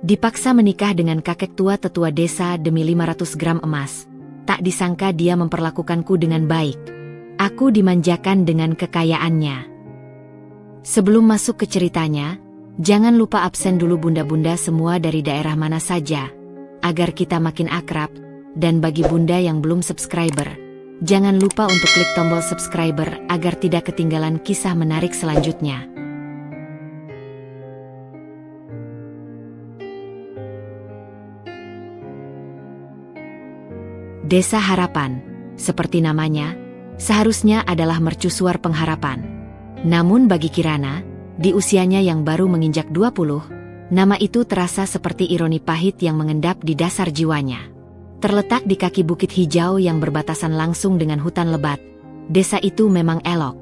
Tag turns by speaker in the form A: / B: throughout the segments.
A: Dipaksa menikah dengan kakek tua tetua desa demi 500 gram emas. Tak disangka dia memperlakukanku dengan baik. Aku dimanjakan dengan kekayaannya. Sebelum masuk ke ceritanya, jangan lupa absen dulu bunda-bunda semua dari daerah mana saja, agar kita makin akrab. Dan bagi bunda yang belum subscriber, jangan lupa untuk klik tombol subscriber agar tidak ketinggalan kisah menarik selanjutnya. Desa Harapan, seperti namanya, seharusnya adalah mercusuar pengharapan. Namun bagi Kirana, di usianya yang baru menginjak 20, nama itu terasa seperti ironi pahit yang mengendap di dasar jiwanya. Terletak di kaki bukit hijau yang berbatasan langsung dengan hutan lebat, desa itu memang elok.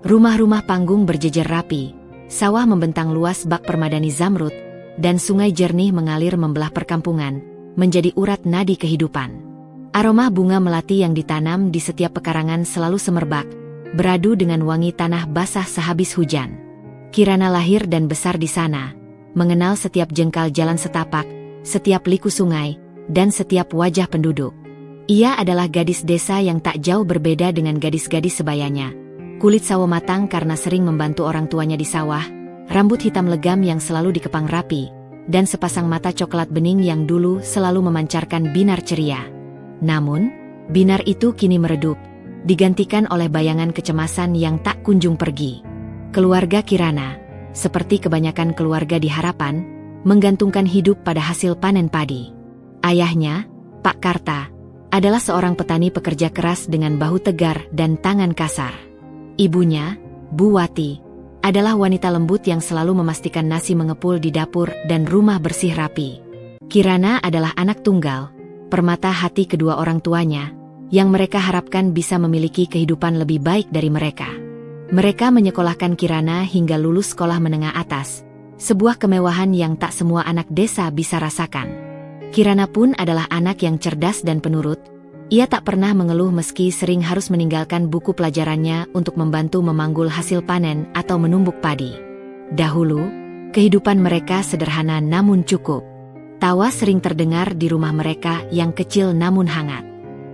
A: Rumah-rumah panggung berjejer rapi, sawah membentang luas bak permadani zamrud, dan sungai jernih mengalir membelah perkampungan, menjadi urat nadi kehidupan. Aroma bunga melati yang ditanam di setiap pekarangan selalu semerbak, beradu dengan wangi tanah basah sehabis hujan. Kirana lahir dan besar di sana, mengenal setiap jengkal jalan setapak, setiap liku sungai, dan setiap wajah penduduk. Ia adalah gadis desa yang tak jauh berbeda dengan gadis-gadis sebayanya. Kulit sawo matang karena sering membantu orang tuanya di sawah, rambut hitam legam yang selalu dikepang rapi, dan sepasang mata coklat bening yang dulu selalu memancarkan binar ceria. Namun, binar itu kini meredup, digantikan oleh bayangan kecemasan yang tak kunjung pergi. Keluarga Kirana, seperti kebanyakan keluarga di Harapan, menggantungkan hidup pada hasil panen padi. Ayahnya, Pak Karta, adalah seorang petani pekerja keras dengan bahu tegar dan tangan kasar. Ibunya, Bu Wati, adalah wanita lembut yang selalu memastikan nasi mengepul di dapur dan rumah bersih rapi. Kirana adalah anak tunggal, permata hati kedua orang tuanya, yang mereka harapkan bisa memiliki kehidupan lebih baik dari mereka. Mereka menyekolahkan Kirana hingga lulus sekolah menengah atas, sebuah kemewahan yang tak semua anak desa bisa rasakan. Kirana pun adalah anak yang cerdas dan penurut. Ia tak pernah mengeluh meski sering harus meninggalkan buku pelajarannya untuk membantu memanggul hasil panen atau menumbuk padi. Dahulu, kehidupan mereka sederhana namun cukup. Tawa sering terdengar di rumah mereka yang kecil namun hangat.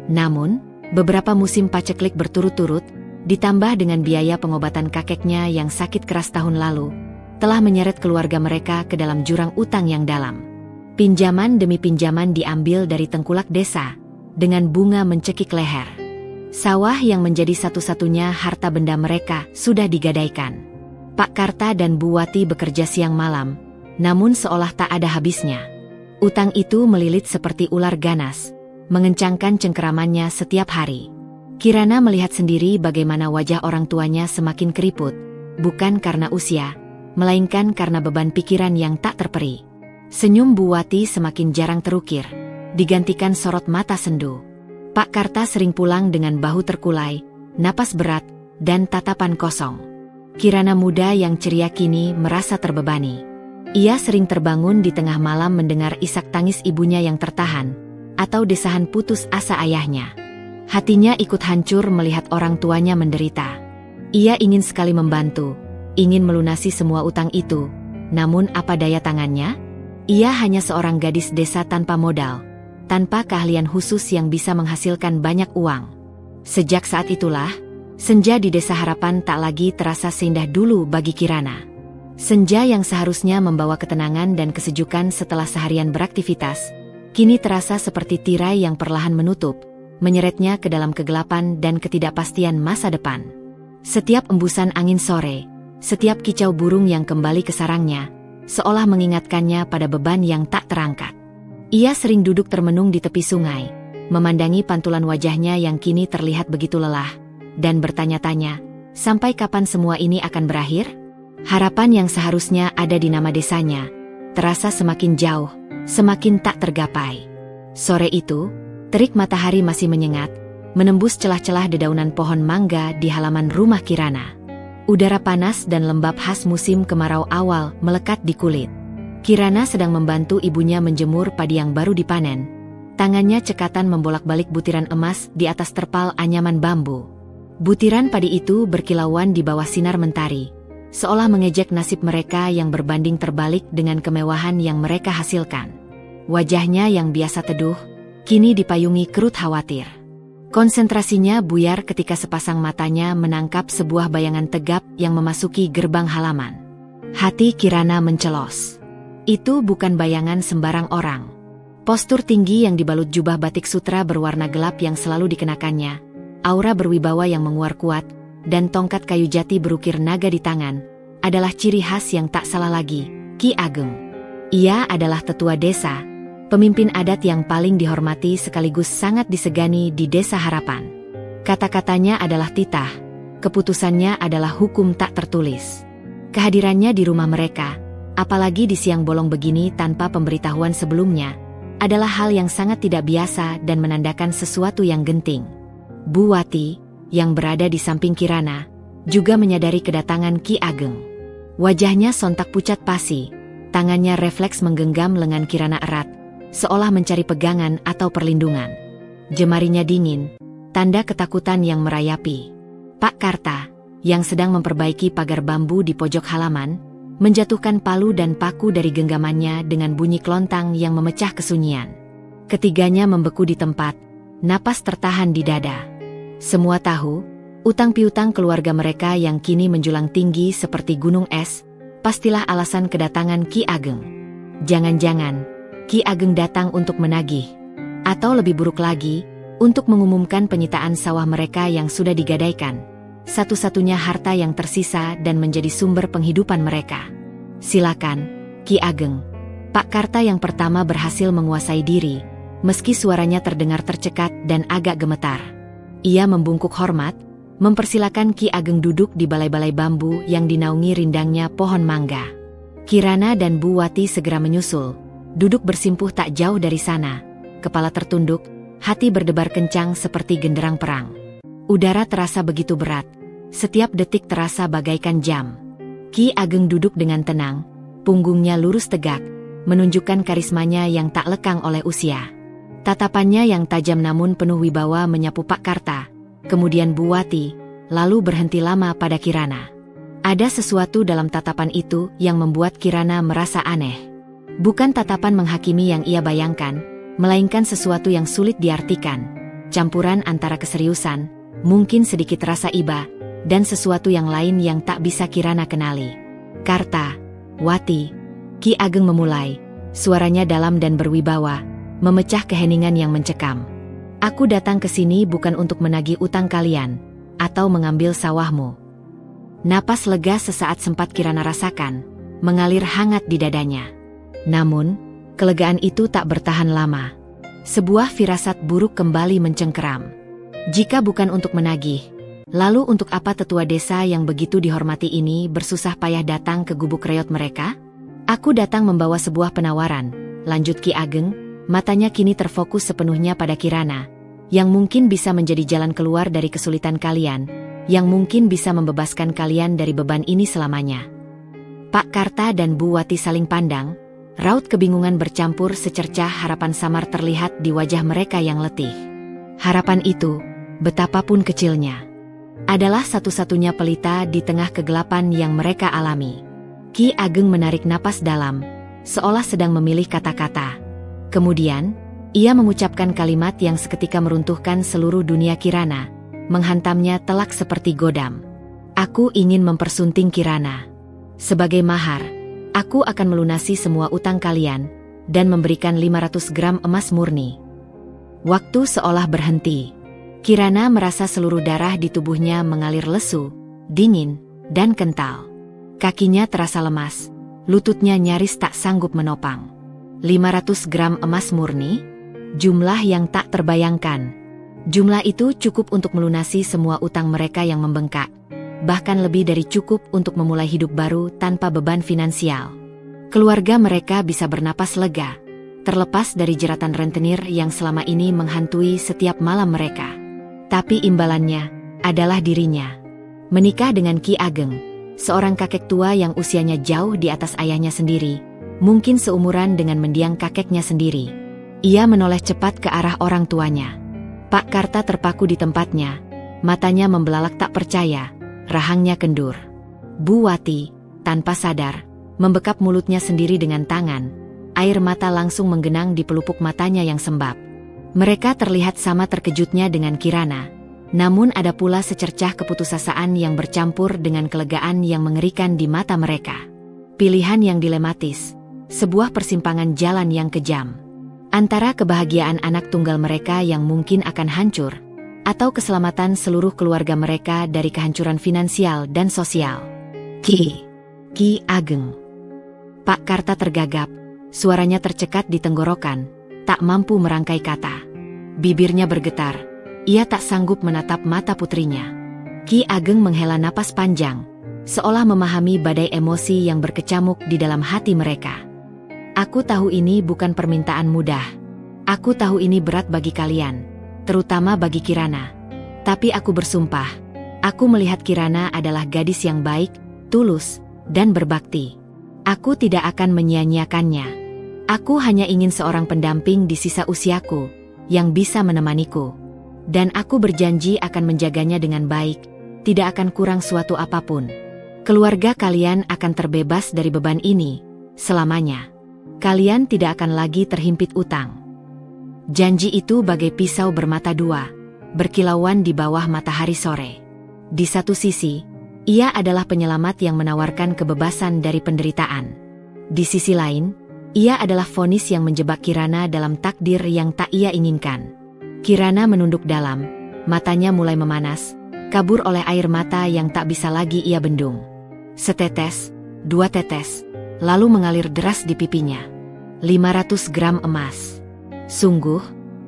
A: Namun, beberapa musim paceklik berturut-turut, ditambah dengan biaya pengobatan kakeknya yang sakit keras tahun lalu, telah menyeret keluarga mereka ke dalam jurang utang yang dalam. Pinjaman demi pinjaman diambil dari tengkulak desa, dengan bunga mencekik leher. Sawah yang menjadi satu-satunya harta benda mereka sudah digadaikan. Pak Karta dan Bu Wati bekerja siang malam, namun seolah tak ada habisnya. Utang itu melilit seperti ular ganas, mengencangkan cengkeramannya setiap hari. Kirana melihat sendiri bagaimana wajah orang tuanya semakin keriput, bukan karena usia, melainkan karena beban pikiran yang tak terperi. Senyum Bu Wati semakin jarang terukir, digantikan sorot mata sendu. Pak Karta sering pulang dengan bahu terkulai, napas berat, dan tatapan kosong. Kirana muda yang ceria kini merasa terbebani. Ia sering terbangun di tengah malam mendengar isak tangis ibunya yang tertahan, atau desahan putus asa ayahnya. Hatinya ikut hancur melihat orang tuanya menderita. Ia ingin sekali membantu, ingin melunasi semua utang itu, namun apa daya tangannya? Ia hanya seorang gadis desa tanpa modal, tanpa keahlian khusus yang bisa menghasilkan banyak uang. Sejak saat itulah, senja di Desa Harapan tak lagi terasa seindah dulu bagi Kirana. Senja yang seharusnya membawa ketenangan dan kesejukan setelah seharian beraktivitas, kini terasa seperti tirai yang perlahan menutup, menyeretnya ke dalam kegelapan dan ketidakpastian masa depan. Setiap embusan angin sore, setiap kicau burung yang kembali ke sarangnya, seolah mengingatkannya pada beban yang tak terangkat. Ia sering duduk termenung di tepi sungai, memandangi pantulan wajahnya yang kini terlihat begitu lelah, dan bertanya-tanya, sampai kapan semua ini akan berakhir? Harapan yang seharusnya ada di nama desanya, terasa semakin jauh, semakin tak tergapai. Sore itu, terik matahari masih menyengat, menembus celah-celah dedaunan pohon mangga di halaman rumah Kirana. Udara panas dan lembab khas musim kemarau awal melekat di kulit. Kirana sedang membantu ibunya menjemur padi yang baru dipanen. Tangannya cekatan membolak-balik butiran emas di atas terpal anyaman bambu. Butiran padi itu berkilauan di bawah sinar mentari, seolah mengejek nasib mereka yang berbanding terbalik dengan kemewahan yang mereka hasilkan. Wajahnya yang biasa teduh, kini dipayungi kerut khawatir. Konsentrasinya buyar ketika sepasang matanya menangkap sebuah bayangan tegap yang memasuki gerbang halaman. Hati Kirana mencelos. Itu bukan bayangan sembarang orang. Postur tinggi yang dibalut jubah batik sutra berwarna gelap yang selalu dikenakannya, aura berwibawa yang menguar kuat, dan tongkat kayu jati berukir naga di tangan, adalah ciri khas yang tak salah lagi, Ki Ageng. Ia adalah tetua desa, pemimpin adat yang paling dihormati sekaligus sangat disegani di Desa Harapan. Kata-katanya adalah titah, keputusannya adalah hukum tak tertulis. Kehadirannya di rumah mereka, apalagi di siang bolong begini tanpa pemberitahuan sebelumnya, adalah hal yang sangat tidak biasa dan menandakan sesuatu yang genting. Bu Wati, yang berada di samping Kirana, juga menyadari kedatangan Ki Ageng. Wajahnya sontak pucat pasi, tangannya refleks menggenggam lengan Kirana erat, seolah mencari pegangan atau perlindungan. Jemarinya dingin, tanda ketakutan yang merayapi. Pak Karta, yang sedang memperbaiki pagar bambu di pojok halaman, menjatuhkan palu dan paku dari genggamannya dengan bunyi kelontang yang memecah kesunyian. Ketiganya membeku di tempat, napas tertahan di dada. Semua tahu, utang piutang keluarga mereka yang kini menjulang tinggi seperti gunung es, pastilah alasan kedatangan Ki Ageng. Jangan-jangan Ki Ageng datang untuk menagih, atau lebih buruk lagi, untuk mengumumkan penyitaan sawah mereka yang sudah digadaikan, satu-satunya harta yang tersisa dan menjadi sumber penghidupan mereka. Silakan, Ki Ageng. Pak Karta yang pertama berhasil menguasai diri, meski suaranya terdengar tercekat dan agak gemetar. Ia membungkuk hormat, mempersilakan Ki Ageng duduk di balai-balai bambu yang dinaungi rindangnya pohon mangga. Kirana dan Bu Wati segera menyusul, duduk bersimpuh tak jauh dari sana, kepala tertunduk, hati berdebar kencang seperti genderang perang. Udara terasa begitu berat, setiap detik terasa bagaikan jam. Ki Ageng duduk dengan tenang, punggungnya lurus tegak, menunjukkan karismanya yang tak lekang oleh usia. Tatapannya yang tajam namun penuh wibawa menyapu Pak Karta, kemudian Bu Wati, lalu berhenti lama pada Kirana. Ada sesuatu dalam tatapan itu yang membuat Kirana merasa aneh. Bukan tatapan menghakimi yang ia bayangkan, melainkan sesuatu yang sulit diartikan, campuran antara keseriusan, mungkin sedikit rasa iba, dan sesuatu yang lain yang tak bisa Kirana kenali. Karta, Wati, Ki Ageng memulai, suaranya dalam dan berwibawa, memecah keheningan yang mencekam. Aku datang ke sini bukan untuk menagih utang kalian, atau mengambil sawahmu. Napas lega sesaat sempat Kirana rasakan, mengalir hangat di dadanya. Namun, kelegaan itu tak bertahan lama. Sebuah firasat buruk kembali mencengkeram. Jika bukan untuk menagih, lalu untuk apa tetua desa yang begitu dihormati ini bersusah payah datang ke gubuk reot mereka? Aku datang membawa sebuah penawaran, lanjut Ki Ageng, matanya kini terfokus sepenuhnya pada Kirana, yang mungkin bisa menjadi jalan keluar dari kesulitan kalian, yang mungkin bisa membebaskan kalian dari beban ini selamanya. Pak Karta dan Bu Wati saling pandang, raut kebingungan bercampur secercah harapan samar terlihat di wajah mereka yang letih. Harapan itu, betapapun kecilnya, adalah satu-satunya pelita di tengah kegelapan yang mereka alami. Ki Ageng menarik napas dalam, seolah sedang memilih kata-kata. Kemudian, ia mengucapkan kalimat yang seketika meruntuhkan seluruh dunia Kirana, menghantamnya telak seperti godam. Aku ingin mempersunting Kirana. Sebagai mahar, aku akan melunasi semua utang kalian, dan memberikan 500 gram emas murni. Waktu seolah berhenti. Kirana merasa seluruh darah di tubuhnya mengalir lesu, dingin, dan kental. Kakinya terasa lemas, lututnya nyaris tak sanggup menopang. 500 gram emas murni? Jumlah yang tak terbayangkan. Jumlah itu cukup untuk melunasi semua utang mereka yang membengkak. Bahkan lebih dari cukup untuk memulai hidup baru tanpa beban finansial. Keluarga mereka bisa bernapas lega, terlepas dari jeratan rentenir yang selama ini menghantui setiap malam mereka. Tapi imbalannya adalah dirinya. Menikah dengan Ki Ageng, seorang kakek tua yang usianya jauh di atas ayahnya sendiri, mungkin seumuran dengan mendiang kakeknya sendiri. Ia menoleh cepat ke arah orang tuanya. Pak Karta terpaku di tempatnya, matanya membelalak tak percaya, rahangnya kendur. Bu Wati, tanpa sadar, membekap mulutnya sendiri dengan tangan. Air mata langsung menggenang di pelupuk matanya yang sembab. Mereka terlihat sama terkejutnya dengan Kirana. Namun ada pula secercah keputusasaan yang bercampur dengan kelegaan yang mengerikan di mata mereka. Pilihan yang dilematis, sebuah persimpangan jalan yang kejam. Antara kebahagiaan anak tunggal mereka yang mungkin akan hancur, atau keselamatan seluruh keluarga mereka dari kehancuran finansial dan sosial. Ki Ageng. Pak Karta tergagap, suaranya tercekat di tenggorokan, tak mampu merangkai kata. Bibirnya bergetar, ia tak sanggup menatap mata putrinya. Ki Ageng menghela napas panjang, seolah memahami badai emosi yang berkecamuk di dalam hati mereka. Aku tahu ini bukan permintaan mudah. Aku tahu ini berat bagi kalian, terutama bagi Kirana. Tapi aku bersumpah, aku melihat Kirana adalah gadis yang baik, tulus, dan berbakti. Aku tidak akan menyia-nyiakannya. Aku hanya ingin seorang pendamping di sisa usiaku, yang bisa menemaniku. Dan aku berjanji akan menjaganya dengan baik, tidak akan kurang suatu apapun. Keluarga kalian akan terbebas dari beban ini, selamanya. Kalian tidak akan lagi terhimpit utang. Janji itu bagai pisau bermata dua, berkilauan di bawah matahari sore. Di satu sisi, ia adalah penyelamat yang menawarkan kebebasan dari penderitaan. Di sisi lain, ia adalah vonis yang menjebak Kirana dalam takdir yang tak ia inginkan. Kirana menunduk dalam, matanya mulai memanas, kabur oleh air mata yang tak bisa lagi ia bendung. Setetes, dua tetes, lalu mengalir deras di pipinya. 500 gram emas. Sungguh,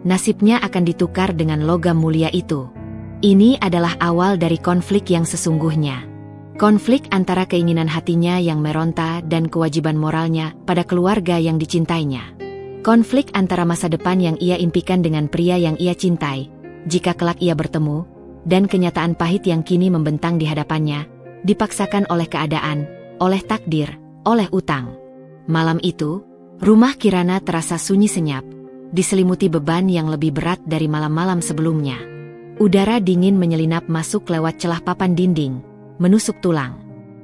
A: nasibnya akan ditukar dengan logam mulia itu. Ini adalah awal dari konflik yang sesungguhnya. Konflik antara keinginan hatinya yang meronta dan kewajiban moralnya pada keluarga yang dicintainya. Konflik antara masa depan yang ia impikan dengan pria yang ia cintai, jika kelak ia bertemu, dan kenyataan pahit yang kini membentang di hadapannya, dipaksakan oleh keadaan, oleh takdir, oleh utang. Malam itu, rumah Kirana terasa sunyi senyap, diselimuti beban yang lebih berat dari malam-malam sebelumnya. Udara dingin menyelinap masuk lewat celah papan dinding, menusuk tulang.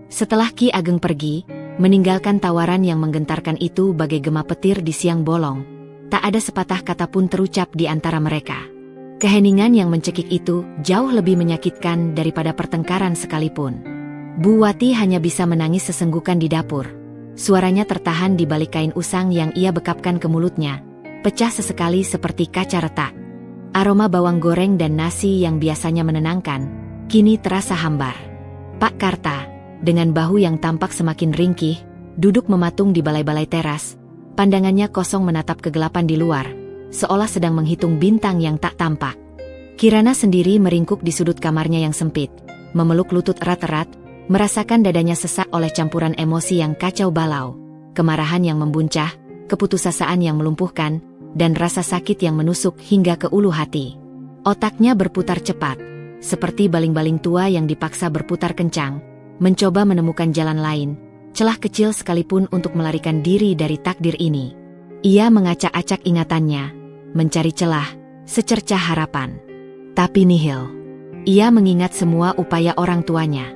A: Setelah Ki Ageng pergi, meninggalkan tawaran yang menggentarkan itu bagai gema petir di siang bolong, tak ada sepatah kata pun terucap di antara mereka. Keheningan yang mencekik itu jauh lebih menyakitkan daripada pertengkaran sekalipun. Bu Wati hanya bisa menangis sesenggukan di dapur. Suaranya tertahan di balik kain usang yang ia bekapkan ke mulutnya, pecah sesekali seperti kaca retak. Aroma bawang goreng dan nasi yang biasanya menenangkan, kini terasa hambar. Pak Karta, dengan bahu yang tampak semakin ringkih, duduk mematung di balai-balai teras, pandangannya kosong menatap kegelapan di luar, seolah sedang menghitung bintang yang tak tampak. Kirana sendiri meringkuk di sudut kamarnya yang sempit, memeluk lutut erat-erat, merasakan dadanya sesak oleh campuran emosi yang kacau balau, kemarahan yang membuncah, keputusasaan yang melumpuhkan, dan rasa sakit yang menusuk hingga ke ulu hati. Otaknya berputar cepat, seperti baling-baling tua yang dipaksa berputar kencang, mencoba menemukan jalan lain, celah kecil sekalipun untuk melarikan diri dari takdir ini. Ia mengacak-acak ingatannya, mencari celah, secercah harapan. Tapi nihil. Ia mengingat semua upaya orang tuanya.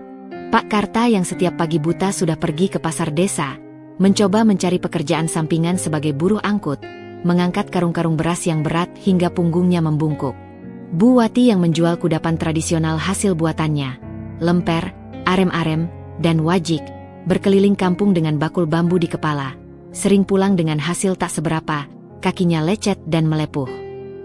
A: Pak Karta yang setiap pagi buta sudah pergi ke pasar desa, mencoba mencari pekerjaan sampingan sebagai buruh angkut, mengangkat karung-karung beras yang berat hingga punggungnya membungkuk. Bu Wati yang menjual kudapan tradisional hasil buatannya, lemper, arem-arem, dan wajik, berkeliling kampung dengan bakul bambu di kepala, sering pulang dengan hasil tak seberapa, kakinya lecet dan melepuh.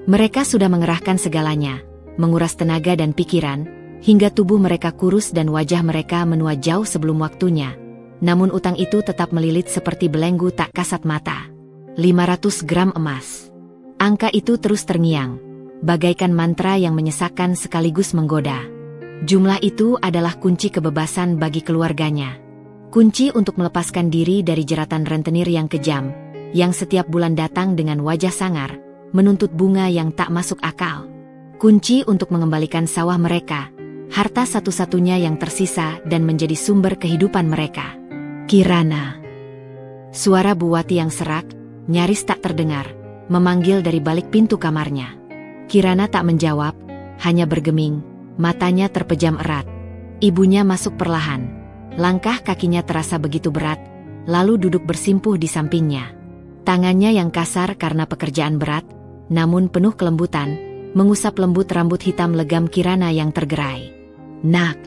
A: Mereka sudah mengerahkan segalanya, menguras tenaga dan pikiran, hingga tubuh mereka kurus dan wajah mereka menua jauh sebelum waktunya. Namun utang itu tetap melilit seperti belenggu tak kasat mata. 500 gram emas. Angka itu terus terngiang, bagaikan mantra yang menyesakkan sekaligus menggoda. Jumlah itu adalah kunci kebebasan bagi keluarganya. Kunci untuk melepaskan diri dari jeratan rentenir yang kejam, yang setiap bulan datang dengan wajah sangar, menuntut bunga yang tak masuk akal. Kunci untuk mengembalikan sawah mereka, harta satu-satunya yang tersisa dan menjadi sumber kehidupan mereka. Kirana. Suara Bu Wati yang serak, nyaris tak terdengar, memanggil dari balik pintu kamarnya. Kirana tak menjawab, hanya bergeming, matanya terpejam erat. Ibunya masuk perlahan. Langkah kakinya terasa begitu berat, lalu duduk bersimpuh di sampingnya. Tangannya yang kasar karena pekerjaan berat, namun penuh kelembutan, mengusap lembut rambut hitam legam Kirana yang tergerai. "Nak."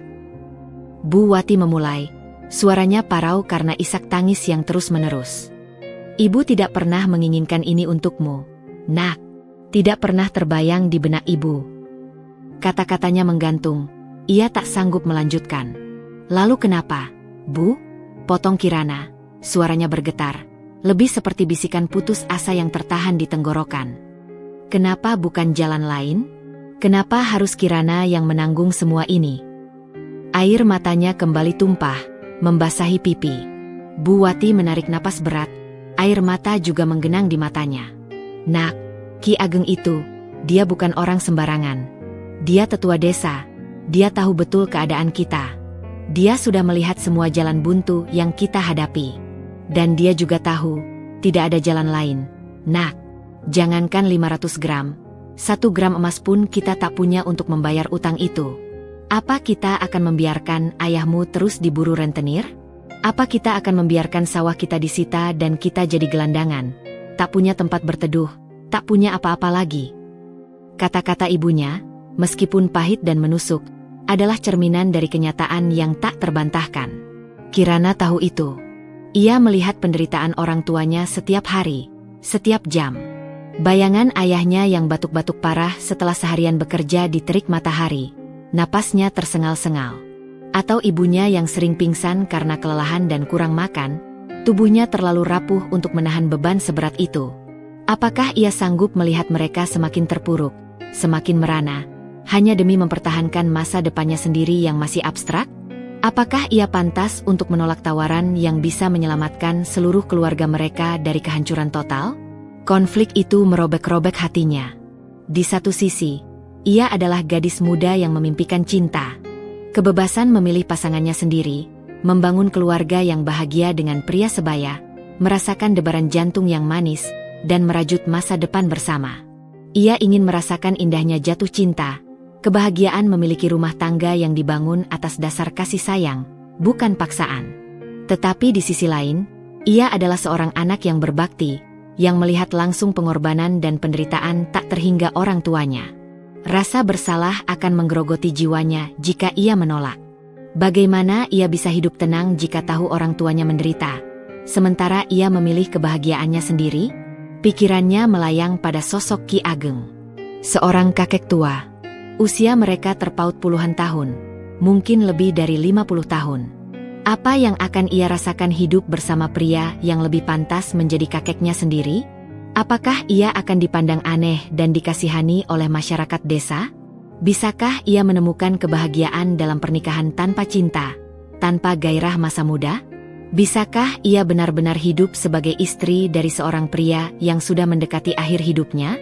A: Bu Wati memulai, suaranya parau karena isak tangis yang terus-menerus. "Ibu tidak pernah menginginkan ini untukmu, Nak. Tidak pernah terbayang di benak ibu." Kata-katanya menggantung, ia tak sanggup melanjutkan. "Lalu kenapa, Bu?" potong Kirana, suaranya bergetar, lebih seperti bisikan putus asa yang tertahan di tenggorokan. "Kenapa bukan jalan lain? Kenapa harus Kirana yang menanggung semua ini?" Air matanya kembali tumpah, membasahi pipi. Bu Wati menarik napas berat, air mata juga menggenang di matanya. "Nak, Ki Ageng itu, dia bukan orang sembarangan. Dia tetua desa, dia tahu betul keadaan kita. Dia sudah melihat semua jalan buntu yang kita hadapi. Dan dia juga tahu, tidak ada jalan lain. Nak, jangankan 500 gram, 1 gram emas pun kita tak punya untuk membayar utang itu. Apa kita akan membiarkan ayahmu terus diburu rentenir? Apa kita akan membiarkan sawah kita disita dan kita jadi gelandangan? Tak punya tempat berteduh, tak punya apa-apa lagi." Kata-kata ibunya, meskipun pahit dan menusuk, adalah cerminan dari kenyataan yang tak terbantahkan. Kirana tahu itu. Ia melihat penderitaan orang tuanya setiap hari, setiap jam. Bayangan ayahnya yang batuk-batuk parah setelah seharian bekerja di terik matahari, napasnya tersengal-sengal. Atau ibunya yang sering pingsan karena kelelahan dan kurang makan, tubuhnya terlalu rapuh untuk menahan beban seberat itu. Apakah ia sanggup melihat mereka semakin terpuruk, semakin merana, hanya demi mempertahankan masa depannya sendiri yang masih abstrak? Apakah ia pantas untuk menolak tawaran yang bisa menyelamatkan seluruh keluarga mereka dari kehancuran total? Konflik itu merobek-robek hatinya. Di satu sisi, ia adalah gadis muda yang memimpikan cinta. Kebebasan memilih pasangannya sendiri, membangun keluarga yang bahagia dengan pria sebaya, merasakan debaran jantung yang manis, dan merajut masa depan bersama. Ia ingin merasakan indahnya jatuh cinta, kebahagiaan memiliki rumah tangga yang dibangun atas dasar kasih sayang, bukan paksaan. Tetapi di sisi lain, ia adalah seorang anak yang berbakti, yang melihat langsung pengorbanan dan penderitaan tak terhingga orang tuanya. Rasa bersalah akan menggerogoti jiwanya jika ia menolak. Bagaimana ia bisa hidup tenang jika tahu orang tuanya menderita, sementara ia memilih kebahagiaannya sendiri? Pikirannya melayang pada sosok Ki Ageng. Seorang kakek tua. Usia mereka terpaut puluhan tahun, mungkin lebih dari 50 tahun. Apa yang akan ia rasakan hidup bersama pria yang lebih pantas menjadi kakeknya sendiri? Apakah ia akan dipandang aneh dan dikasihani oleh masyarakat desa? Bisakah ia menemukan kebahagiaan dalam pernikahan tanpa cinta, tanpa gairah masa muda? Bisakah ia benar-benar hidup sebagai istri dari seorang pria yang sudah mendekati akhir hidupnya?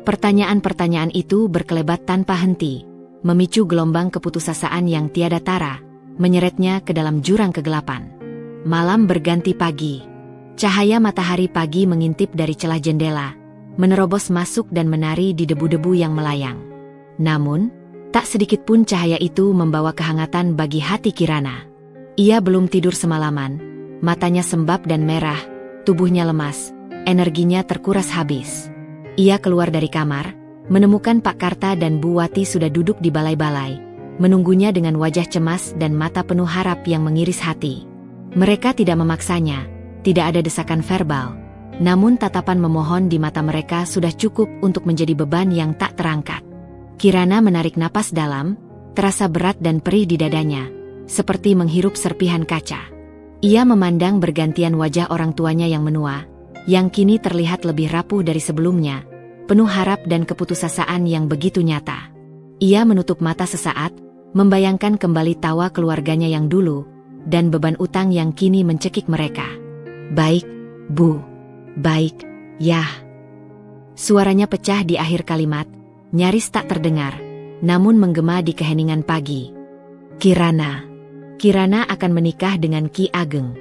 A: Pertanyaan-pertanyaan itu berkelebat tanpa henti, memicu gelombang keputusasaan yang tiada tara, menyeretnya ke dalam jurang kegelapan. Malam berganti pagi. Cahaya matahari pagi mengintip dari celah jendela, menerobos masuk dan menari di debu-debu yang melayang. Namun, tak sedikit pun cahaya itu membawa kehangatan bagi hati Kirana. Ia belum tidur semalaman, matanya sembab dan merah, tubuhnya lemas, energinya terkuras habis. Ia keluar dari kamar, menemukan Pak Karta dan Bu Wati sudah duduk di balai-balai, menunggunya dengan wajah cemas dan mata penuh harap yang mengiris hati. Mereka tidak memaksanya, tidak ada desakan verbal, namun tatapan memohon di mata mereka sudah cukup untuk menjadi beban yang tak terangkat. Kirana menarik napas dalam, terasa berat dan perih di dadanya, seperti menghirup serpihan kaca. Ia memandang bergantian wajah orang tuanya yang menua, yang kini terlihat lebih rapuh dari sebelumnya, penuh harap dan keputusasaan yang begitu nyata. Ia menutup mata sesaat, membayangkan kembali tawa keluarganya yang dulu, dan beban utang yang kini mencekik mereka. "Baik, Bu. Baik, Yah." Suaranya pecah di akhir kalimat, nyaris tak terdengar, namun menggema di keheningan pagi. Kirana akan menikah dengan Ki Ageng.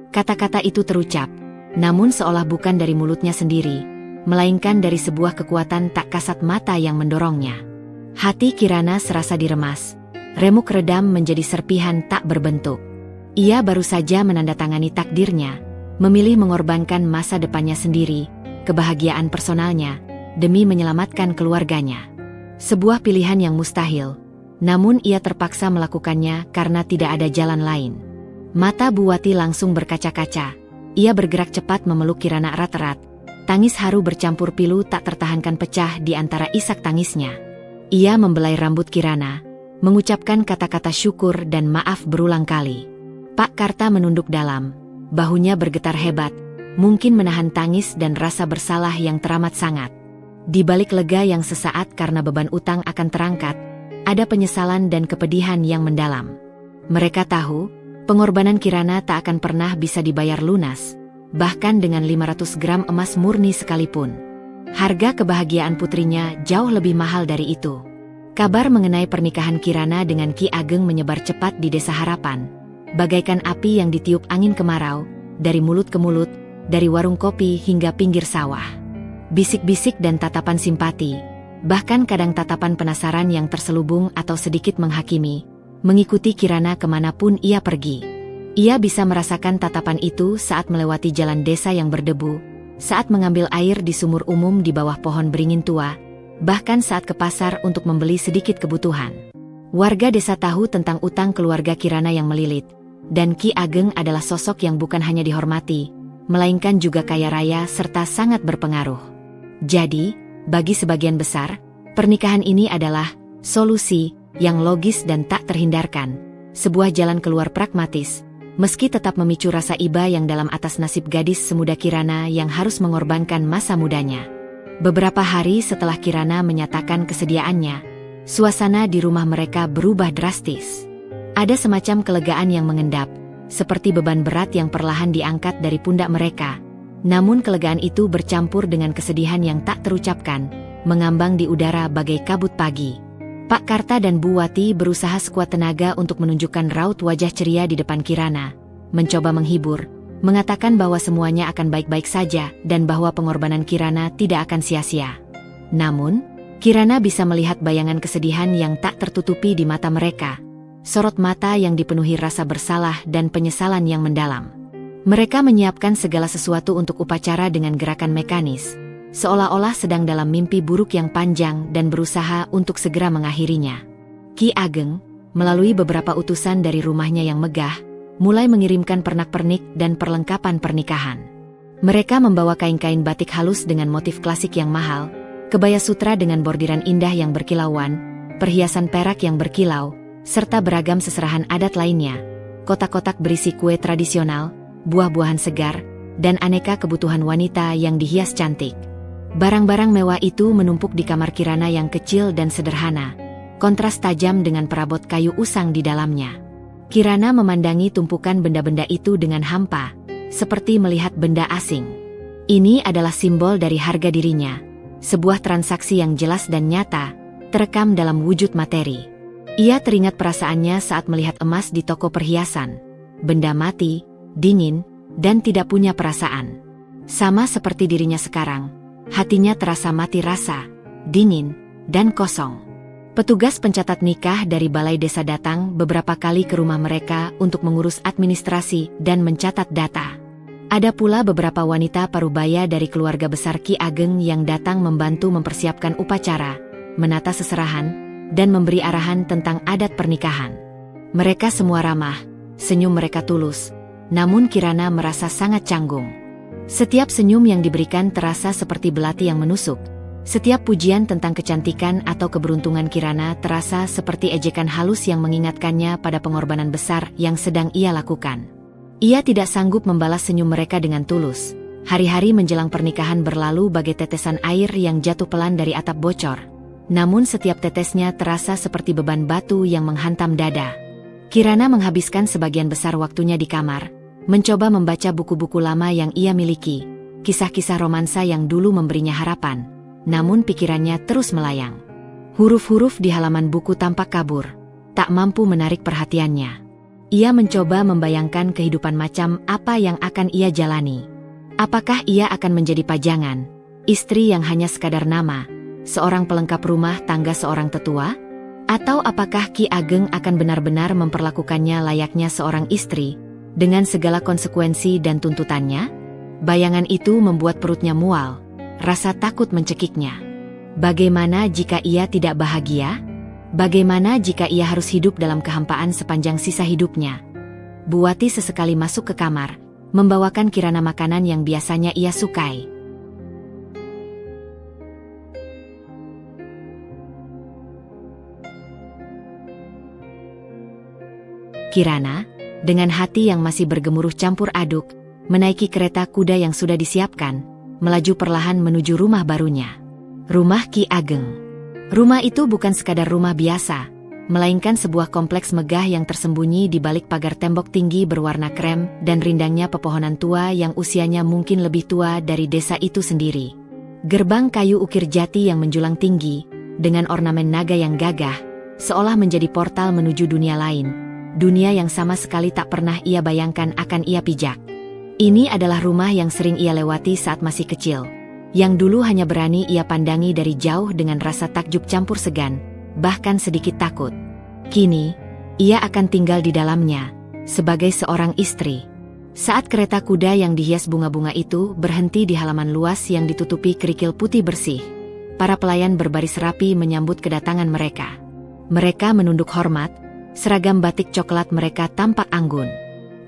A: Kata-kata itu terucap, namun seolah bukan dari mulutnya sendiri, melainkan dari sebuah kekuatan tak kasat mata yang mendorongnya. Hati Kirana serasa diremas, remuk redam menjadi serpihan tak berbentuk. Ia baru saja menandatangani takdirnya, memilih mengorbankan masa depannya sendiri, kebahagiaan personalnya, demi menyelamatkan keluarganya. Sebuah pilihan yang mustahil, namun ia terpaksa melakukannya karena tidak ada jalan lain. Mata Bu Wati langsung berkaca-kaca. Ia bergerak cepat memeluk Kirana erat-erat. Tangis haru bercampur pilu tak tertahankan pecah di antara isak tangisnya. Ia membelai rambut Kirana, mengucapkan kata-kata syukur dan maaf berulang kali. Pak Karta menunduk dalam, bahunya bergetar hebat, mungkin menahan tangis dan rasa bersalah yang teramat sangat. Di balik lega yang sesaat karena beban utang akan terangkat, ada penyesalan dan kepedihan yang mendalam. Mereka tahu, pengorbanan Kirana tak akan pernah bisa dibayar lunas, bahkan dengan 500 gram emas murni sekalipun. Harga kebahagiaan putrinya jauh lebih mahal dari itu. Kabar mengenai pernikahan Kirana dengan Ki Ageng menyebar cepat di Desa Harapan. Bagaikan api yang ditiup angin kemarau, dari mulut ke mulut, dari warung kopi hingga pinggir sawah. Bisik-bisik dan tatapan simpati, bahkan kadang tatapan penasaran yang terselubung atau sedikit menghakimi, mengikuti Kirana kemanapun ia pergi. Ia bisa merasakan tatapan itu saat melewati jalan desa yang berdebu, saat mengambil air di sumur umum di bawah pohon beringin tua, bahkan saat ke pasar untuk membeli sedikit kebutuhan. Warga desa tahu tentang utang keluarga Kirana yang melilit, dan Ki Ageng adalah sosok yang bukan hanya dihormati, melainkan juga kaya raya serta sangat berpengaruh. Jadi, bagi sebagian besar, pernikahan ini adalah solusi yang logis dan tak terhindarkan, sebuah jalan keluar pragmatis, meski tetap memicu rasa iba yang dalam atas nasib gadis semuda Kirana yang harus mengorbankan masa mudanya. Beberapa hari setelah Kirana menyatakan kesediaannya, suasana di rumah mereka berubah drastis. Ada semacam kelegaan yang mengendap, seperti beban berat yang perlahan diangkat dari pundak mereka. Namun kelegaan itu bercampur dengan kesedihan yang tak terucapkan, mengambang di udara bagai kabut pagi. Pak Karta dan Bu Wati berusaha sekuat tenaga untuk menunjukkan raut wajah ceria di depan Kirana, mencoba menghibur, mengatakan bahwa semuanya akan baik-baik saja dan bahwa pengorbanan Kirana tidak akan sia-sia. Namun, Kirana bisa melihat bayangan kesedihan yang tak tertutupi di mata mereka. Sorot mata yang dipenuhi rasa bersalah dan penyesalan yang mendalam. Mereka menyiapkan segala sesuatu untuk upacara dengan gerakan mekanis, seolah-olah sedang dalam mimpi buruk yang panjang dan berusaha untuk segera mengakhirinya. Ki Ageng, melalui beberapa utusan dari rumahnya yang megah, mulai mengirimkan pernak-pernik dan perlengkapan pernikahan. Mereka membawa kain-kain batik halus dengan motif klasik yang mahal, kebaya sutra dengan bordiran indah yang berkilauan, perhiasan perak yang berkilau, serta beragam seserahan adat lainnya, kotak-kotak berisi kue tradisional, buah-buahan segar, dan aneka kebutuhan wanita yang dihias cantik. Barang-barang mewah itu menumpuk di kamar Kirana yang kecil dan sederhana, kontras tajam dengan perabot kayu usang di dalamnya. Kirana memandangi tumpukan benda-benda itu dengan hampa, seperti melihat benda asing. Ini adalah simbol dari harga dirinya, sebuah transaksi yang jelas dan nyata, terekam dalam wujud materi. Ia teringat perasaannya saat melihat emas di toko perhiasan. Benda mati, dingin, dan tidak punya perasaan. Sama seperti dirinya sekarang, hatinya terasa mati rasa, dingin, dan kosong. Petugas pencatat nikah dari balai desa datang beberapa kali ke rumah mereka untuk mengurus administrasi dan mencatat data. Ada pula beberapa wanita parubaya dari keluarga besar Ki Ageng yang datang membantu mempersiapkan upacara, menata seserahan, dan memberi arahan tentang adat pernikahan. Mereka semua ramah, senyum mereka tulus, namun Kirana merasa sangat canggung. Setiap senyum yang diberikan terasa seperti belati yang menusuk. Setiap pujian tentang kecantikan atau keberuntungan Kirana terasa seperti ejekan halus yang mengingatkannya pada pengorbanan besar yang sedang ia lakukan. Ia tidak sanggup membalas senyum mereka dengan tulus. Hari-hari menjelang pernikahan berlalu bagai tetesan air yang jatuh pelan dari atap bocor. Namun setiap tetesnya terasa seperti beban batu yang menghantam dada. Kirana menghabiskan sebagian besar waktunya di kamar, mencoba membaca buku-buku lama yang ia miliki, kisah-kisah romansa yang dulu memberinya harapan, namun pikirannya terus melayang. Huruf-huruf di halaman buku tampak kabur, tak mampu menarik perhatiannya. Ia mencoba membayangkan kehidupan macam apa yang akan ia jalani. Apakah ia akan menjadi pajangan, istri yang hanya sekadar nama, seorang pelengkap rumah tangga seorang tetua? Atau apakah Ki Ageng akan benar-benar memperlakukannya layaknya seorang istri, dengan segala konsekuensi dan tuntutannya? Bayangan itu membuat perutnya mual, rasa takut mencekiknya. Bagaimana jika ia tidak bahagia? Bagaimana jika ia harus hidup dalam kehampaan sepanjang sisa hidupnya? Bu Wati sesekali masuk ke kamar, membawakan Kirana makanan yang biasanya ia sukai. Kirana, dengan hati yang masih bergemuruh campur aduk, menaiki kereta kuda yang sudah disiapkan, melaju perlahan menuju rumah barunya. Rumah Ki Ageng. Rumah itu bukan sekadar rumah biasa, melainkan sebuah kompleks megah yang tersembunyi di balik pagar tembok tinggi berwarna krem dan rindangnya pepohonan tua yang usianya mungkin lebih tua dari desa itu sendiri. Gerbang kayu ukir jati yang menjulang tinggi, dengan ornamen naga yang gagah, seolah menjadi portal menuju dunia lain, dunia yang sama sekali tak pernah ia bayangkan akan ia pijak. Ini adalah rumah yang sering ia lewati saat masih kecil, yang dulu hanya berani ia pandangi dari jauh dengan rasa takjub campur segan, bahkan sedikit takut. Kini, ia akan tinggal di dalamnya, sebagai seorang istri. Saat kereta kuda yang dihias bunga-bunga itu berhenti di halaman luas yang ditutupi kerikil putih bersih, para pelayan berbaris rapi menyambut kedatangan mereka. Mereka menunduk hormat, seragam batik coklat mereka tampak anggun.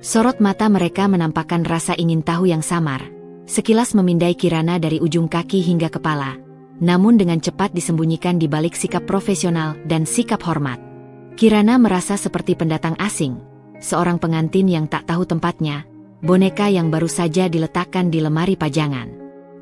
A: Sorot mata mereka menampakkan rasa ingin tahu yang samar, sekilas memindai Kirana dari ujung kaki hingga kepala, namun dengan cepat disembunyikan di balik sikap profesional dan sikap hormat. Kirana merasa seperti pendatang asing, seorang pengantin yang tak tahu tempatnya, boneka yang baru saja diletakkan di lemari pajangan.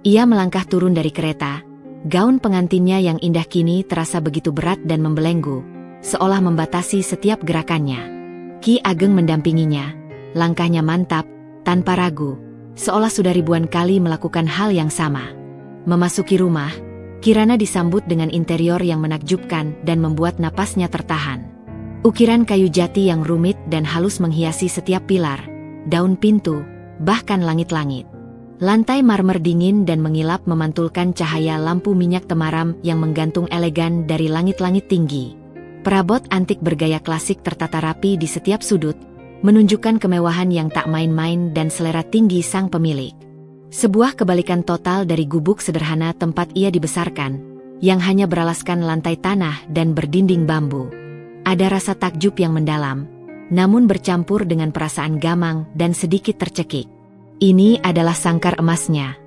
A: Ia melangkah turun dari kereta, gaun pengantinnya yang indah kini terasa begitu berat dan membelenggu, seolah membatasi setiap gerakannya. Ki Ageng mendampinginya, langkahnya mantap, tanpa ragu, seolah sudah ribuan kali melakukan hal yang sama. Memasuki rumah, Kirana disambut dengan interior yang menakjubkan dan membuat napasnya tertahan. Ukiran kayu jati yang rumit dan halus menghiasi setiap pilar, daun pintu, bahkan langit-langit. Lantai marmer dingin dan mengilap memantulkan cahaya lampu minyak temaram yang menggantung elegan dari langit-langit tinggi. Perabot antik bergaya klasik tertata rapi di setiap sudut, menunjukkan kemewahan yang tak main-main dan selera tinggi sang pemilik. Sebuah kebalikan total dari gubuk sederhana tempat ia dibesarkan, yang hanya beralaskan lantai tanah dan berdinding bambu. Ada rasa takjub yang mendalam, namun bercampur dengan perasaan gamang dan sedikit tercekik. Ini adalah sangkar emasnya.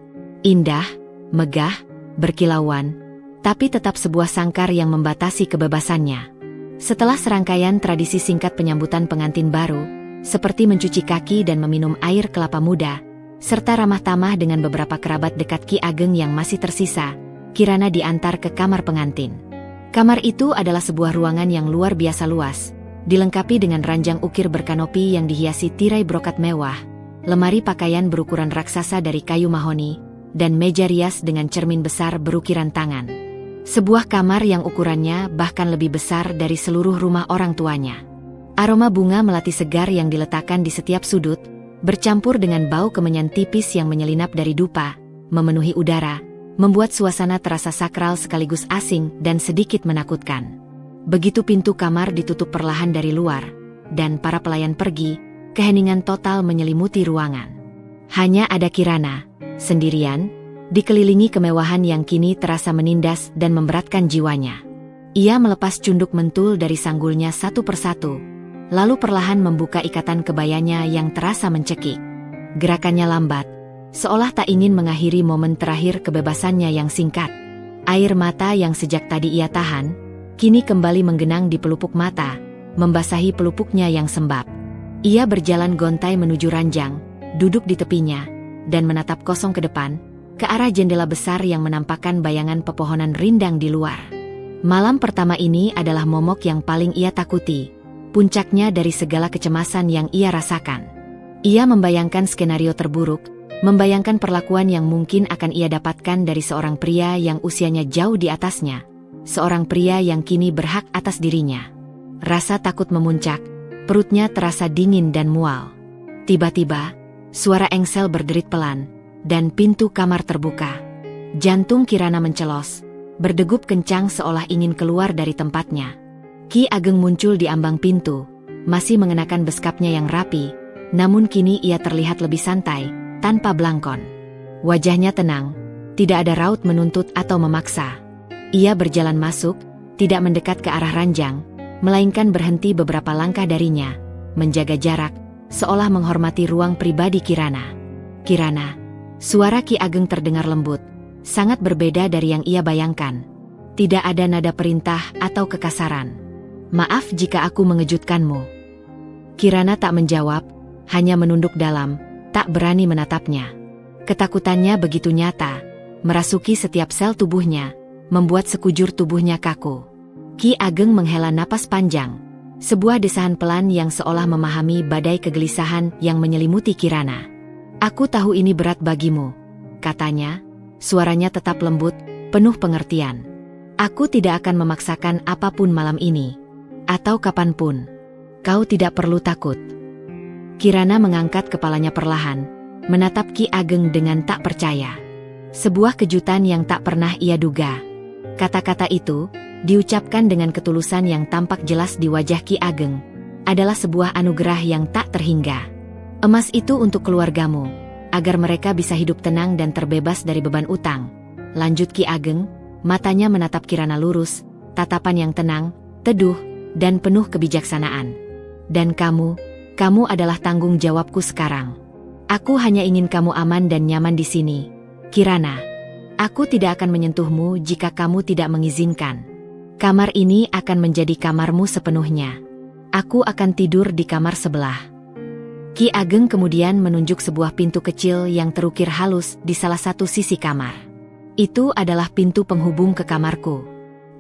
A: Indah, megah, berkilauan, tapi tetap sebuah sangkar yang membatasi kebebasannya. Setelah serangkaian tradisi singkat penyambutan pengantin baru, seperti mencuci kaki dan meminum air kelapa muda, serta ramah tamah dengan beberapa kerabat dekat Ki Ageng yang masih tersisa, Kirana diantar ke kamar pengantin. Kamar itu adalah sebuah ruangan yang luar biasa luas, dilengkapi dengan ranjang ukir berkanopi yang dihiasi tirai brokat mewah, lemari pakaian berukuran raksasa dari kayu mahoni, dan meja rias dengan cermin besar berukiran tangan. Sebuah kamar yang ukurannya bahkan lebih besar dari seluruh rumah orang tuanya. Aroma bunga melati segar yang diletakkan di setiap sudut, bercampur dengan bau kemenyan tipis yang menyelinap dari dupa, memenuhi udara, membuat suasana terasa sakral sekaligus asing dan sedikit menakutkan. Begitu pintu kamar ditutup perlahan dari luar, dan para pelayan pergi, keheningan total menyelimuti ruangan. Hanya ada Kirana, sendirian, dikelilingi kemewahan yang kini terasa menindas dan memberatkan jiwanya. Ia melepas cunduk mentul dari sanggulnya satu persatu, lalu perlahan membuka ikatan kebayanya yang terasa mencekik. Gerakannya lambat, seolah tak ingin mengakhiri momen terakhir kebebasannya yang singkat. Air mata yang sejak tadi ia tahan, kini kembali menggenang di pelupuk mata, membasahi pelupuknya yang sembab. Ia berjalan gontai menuju ranjang, duduk di tepinya, dan menatap kosong ke depan, ke arah jendela besar yang menampakkan bayangan pepohonan rindang di luar. Malam pertama ini adalah momok yang paling ia takuti, puncaknya dari segala kecemasan yang ia rasakan. Ia membayangkan skenario terburuk, membayangkan perlakuan yang mungkin akan ia dapatkan dari seorang pria yang usianya jauh di atasnya, seorang pria yang kini berhak atas dirinya. Rasa takut memuncak, perutnya terasa dingin dan mual. Tiba-tiba, suara engsel berderit pelan, dan pintu kamar terbuka. Jantung Kirana mencelos, berdegup kencang seolah ingin keluar dari tempatnya. Ki Ageng muncul di ambang pintu, masih mengenakan beskapnya yang rapi, namun kini ia terlihat lebih santai, tanpa belangkon. Wajahnya tenang, tidak ada raut menuntut atau memaksa. Ia berjalan masuk, tidak mendekat ke arah ranjang, melainkan berhenti beberapa langkah darinya, menjaga jarak, seolah menghormati ruang pribadi Kirana. "Kirana." Suara Ki Ageng terdengar lembut, sangat berbeda dari yang ia bayangkan. Tidak ada nada perintah atau kekasaran. "Maaf jika aku mengejutkanmu." Kirana tak menjawab, hanya menunduk dalam, tak berani menatapnya. Ketakutannya begitu nyata, merasuki setiap sel tubuhnya, membuat sekujur tubuhnya kaku. Ki Ageng menghela napas panjang, sebuah desahan pelan yang seolah memahami badai kegelisahan yang menyelimuti Kirana. "Aku tahu ini berat bagimu," katanya, suaranya tetap lembut, penuh pengertian. "Aku tidak akan memaksakan apapun malam ini, atau kapanpun. Kau tidak perlu takut." Kirana mengangkat kepalanya perlahan, menatap Ki Ageng dengan tak percaya. Sebuah kejutan yang tak pernah ia duga. Kata-kata itu, diucapkan dengan ketulusan yang tampak jelas di wajah Ki Ageng, adalah sebuah anugerah yang tak terhingga. "Emas itu untuk keluargamu, agar mereka bisa hidup tenang dan terbebas dari beban utang," lanjut Ki Ageng, matanya menatap Kirana lurus, tatapan yang tenang, teduh, dan penuh kebijaksanaan. "Dan kamu adalah tanggung jawabku sekarang. Aku hanya ingin kamu aman dan nyaman di sini, Kirana. Aku tidak akan menyentuhmu jika kamu tidak mengizinkan. Kamar ini akan menjadi kamarmu sepenuhnya. Aku akan tidur di kamar sebelah." Ki Ageng kemudian menunjuk sebuah pintu kecil yang terukir halus di salah satu sisi kamar. "Itu adalah pintu penghubung ke kamarku.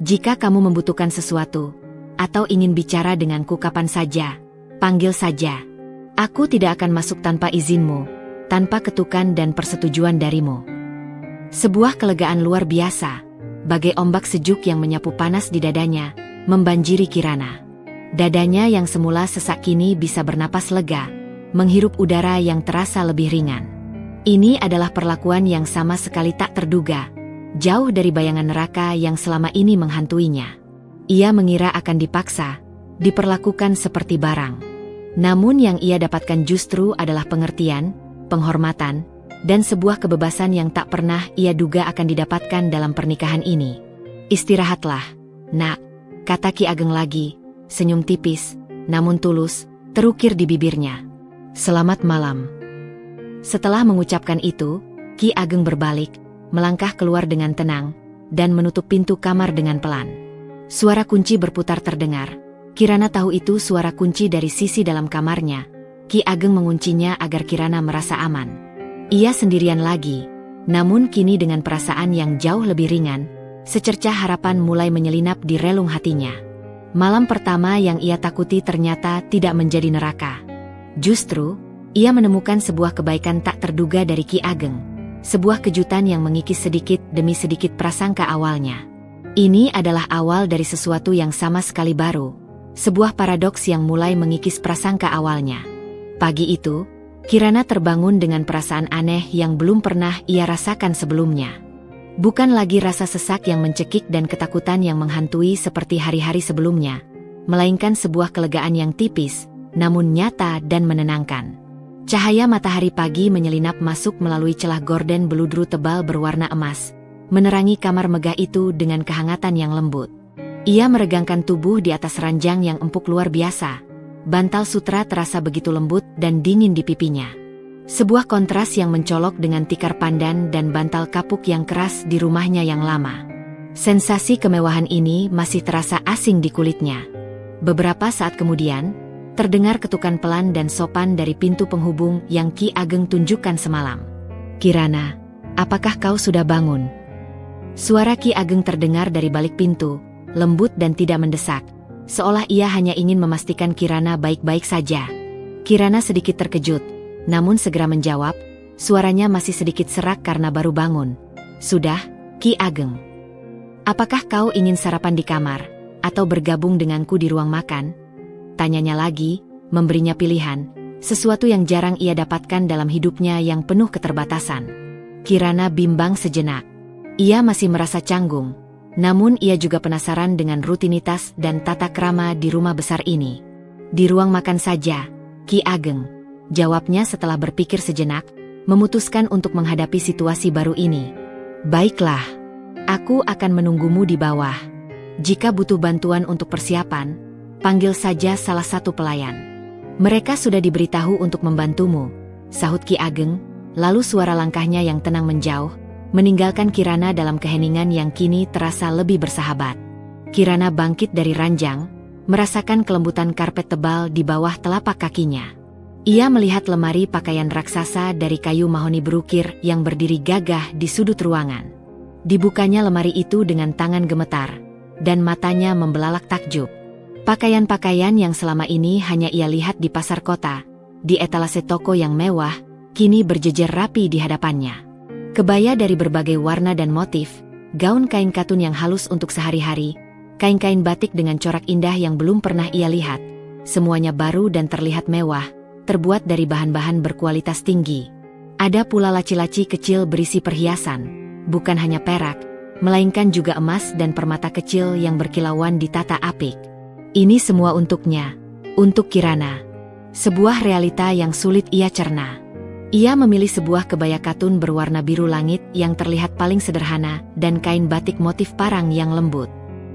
A: Jika kamu membutuhkan sesuatu, atau ingin bicara denganku kapan saja, panggil saja. Aku tidak akan masuk tanpa izinmu, tanpa ketukan dan persetujuan darimu." Sebuah kelegaan luar biasa, bagai ombak sejuk yang menyapu panas di dadanya, membanjiri Kirana. Dadanya yang semula sesak kini bisa bernapas lega, menghirup udara yang terasa lebih ringan. Ini adalah perlakuan yang sama sekali tak terduga, jauh dari bayangan neraka yang selama ini menghantuinya. Ia mengira akan dipaksa, diperlakukan seperti barang. Namun yang ia dapatkan justru adalah pengertian, penghormatan, dan sebuah kebebasan yang tak pernah ia duga akan didapatkan dalam pernikahan ini. "Istirahatlah, nak," kata Ki Ageng lagi, senyum tipis, namun tulus, terukir di bibirnya. "Selamat malam." Setelah mengucapkan itu, Ki Ageng berbalik, melangkah keluar dengan tenang, dan menutup pintu kamar dengan pelan. Suara kunci berputar terdengar. Kirana tahu itu suara kunci dari sisi dalam kamarnya. Ki Ageng menguncinya agar Kirana merasa aman. Ia sendirian lagi, namun kini dengan perasaan yang jauh lebih ringan, secercah harapan mulai menyelinap di relung hatinya. Malam pertama yang ia takuti ternyata tidak menjadi neraka. Justru, ia menemukan sebuah kebaikan tak terduga dari Ki Ageng, sebuah kejutan yang mengikis sedikit demi sedikit prasangka awalnya. Ini adalah awal dari sesuatu yang sama sekali baru, sebuah paradoks yang mulai mengikis prasangka awalnya. Pagi itu, Kirana terbangun dengan perasaan aneh yang belum pernah ia rasakan sebelumnya. Bukan lagi rasa sesak yang mencekik dan ketakutan yang menghantui seperti hari-hari sebelumnya, melainkan sebuah kelegaan yang tipis, namun nyata dan menenangkan. Cahaya matahari pagi menyelinap masuk melalui celah gorden beludru tebal berwarna emas, menerangi kamar megah itu dengan kehangatan yang lembut. Ia meregangkan tubuh di atas ranjang yang empuk luar biasa. Bantal sutra terasa begitu lembut dan dingin di pipinya. Sebuah kontras yang mencolok dengan tikar pandan dan bantal kapuk yang keras di rumahnya yang lama. Sensasi kemewahan ini masih terasa asing di kulitnya. Beberapa saat kemudian, terdengar ketukan pelan dan sopan dari pintu penghubung yang Ki Ageng tunjukkan semalam. "Kirana, apakah kau sudah bangun?" Suara Ki Ageng terdengar dari balik pintu, lembut dan tidak mendesak, seolah ia hanya ingin memastikan Kirana baik-baik saja. Kirana sedikit terkejut, namun segera menjawab, suaranya masih sedikit serak karena baru bangun. "Sudah, Ki Ageng. Apakah kau ingin sarapan di kamar, atau bergabung denganku di ruang makan?" Tanyanya lagi, memberinya pilihan, sesuatu yang jarang ia dapatkan dalam hidupnya yang penuh keterbatasan. Kirana bimbang sejenak. Ia masih merasa canggung, namun ia juga penasaran dengan rutinitas dan tata krama di rumah besar ini. "Di ruang makan saja, Ki Ageng," jawabnya setelah berpikir sejenak, memutuskan untuk menghadapi situasi baru ini. Baiklah, aku akan menunggumu di bawah. Jika butuh bantuan untuk persiapan, panggil saja salah satu pelayan. Mereka sudah diberitahu untuk membantumu, sahut Ki Ageng, lalu suara langkahnya yang tenang menjauh, meninggalkan Kirana dalam keheningan yang kini terasa lebih bersahabat. Kirana bangkit dari ranjang, merasakan kelembutan karpet tebal di bawah telapak kakinya. Ia melihat lemari pakaian raksasa dari kayu mahoni berukir yang berdiri gagah di sudut ruangan. Dibukanya lemari itu dengan tangan gemetar, dan matanya membelalak takjub. Pakaian-pakaian yang selama ini hanya ia lihat di pasar kota, di etalase toko yang mewah, kini berjejer rapi di hadapannya. Kebaya dari berbagai warna dan motif, gaun kain katun yang halus untuk sehari-hari, kain-kain batik dengan corak indah yang belum pernah ia lihat, semuanya baru dan terlihat mewah, terbuat dari bahan-bahan berkualitas tinggi. Ada pula laci-laci kecil berisi perhiasan, bukan hanya perak, melainkan juga emas dan permata kecil yang berkilauan ditata apik. Ini semua untuknya, untuk Kirana. Sebuah realita yang sulit ia cerna. Ia memilih sebuah kebaya katun berwarna biru langit yang terlihat paling sederhana dan kain batik motif parang yang lembut.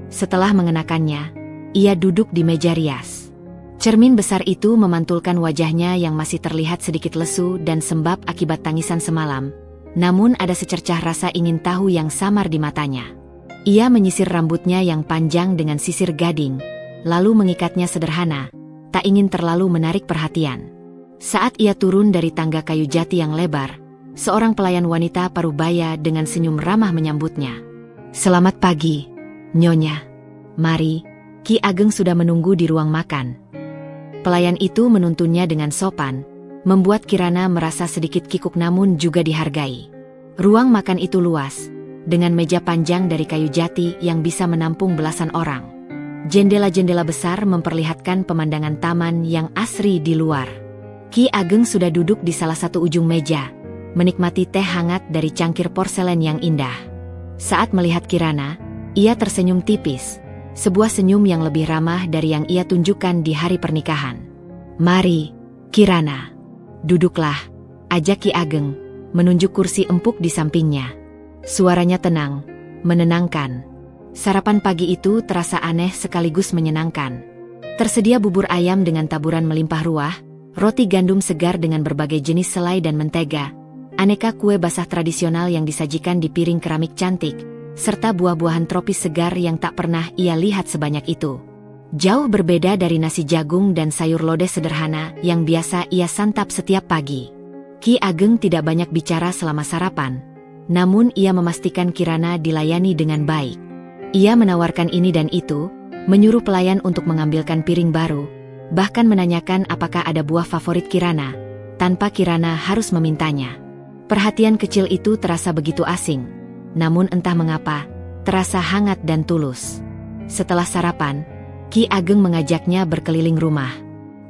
A: Setelah mengenakannya, ia duduk di meja rias. Cermin besar itu memantulkan wajahnya yang masih terlihat sedikit lesu dan sembab akibat tangisan semalam, namun ada secercah rasa ingin tahu yang samar di matanya. Ia menyisir rambutnya yang panjang dengan sisir gading, lalu mengikatnya sederhana, tak ingin terlalu menarik perhatian. Saat ia turun dari tangga kayu jati yang lebar, seorang pelayan wanita parubaya dengan senyum ramah menyambutnya. "Selamat pagi, Nyonya. Mari, Ki Ageng sudah menunggu di ruang makan." Pelayan itu menuntunnya dengan sopan, membuat Kirana merasa sedikit kikuk namun juga dihargai. Ruang makan itu luas, dengan meja panjang dari kayu jati yang bisa menampung belasan orang. Jendela-jendela besar memperlihatkan pemandangan taman yang asri di luar. Ki Ageng sudah duduk di salah satu ujung meja, menikmati teh hangat dari cangkir porselen yang indah. Saat melihat Kirana, ia tersenyum tipis, sebuah senyum yang lebih ramah dari yang ia tunjukkan di hari pernikahan. "Mari, Kirana. Duduklah," ajak Ki Ageng, menunjuk kursi empuk di sampingnya. Suaranya tenang, menenangkan. Sarapan pagi itu terasa aneh sekaligus menyenangkan. Tersedia bubur ayam dengan taburan melimpah ruah, roti gandum segar dengan berbagai jenis selai dan mentega, aneka kue basah tradisional yang disajikan di piring keramik cantik, serta buah-buahan tropis segar yang tak pernah ia lihat sebanyak itu. Jauh berbeda dari nasi jagung dan sayur lodeh sederhana yang biasa ia santap setiap pagi. Ki Ageng tidak banyak bicara selama sarapan, namun ia memastikan Kirana dilayani dengan baik. Ia menawarkan ini dan itu, menyuruh pelayan untuk mengambilkan piring baru, bahkan menanyakan apakah ada buah favorit Kirana, tanpa Kirana harus memintanya. Perhatian kecil itu terasa begitu asing, namun entah mengapa, terasa hangat dan tulus. Setelah sarapan, Ki Ageng mengajaknya berkeliling rumah.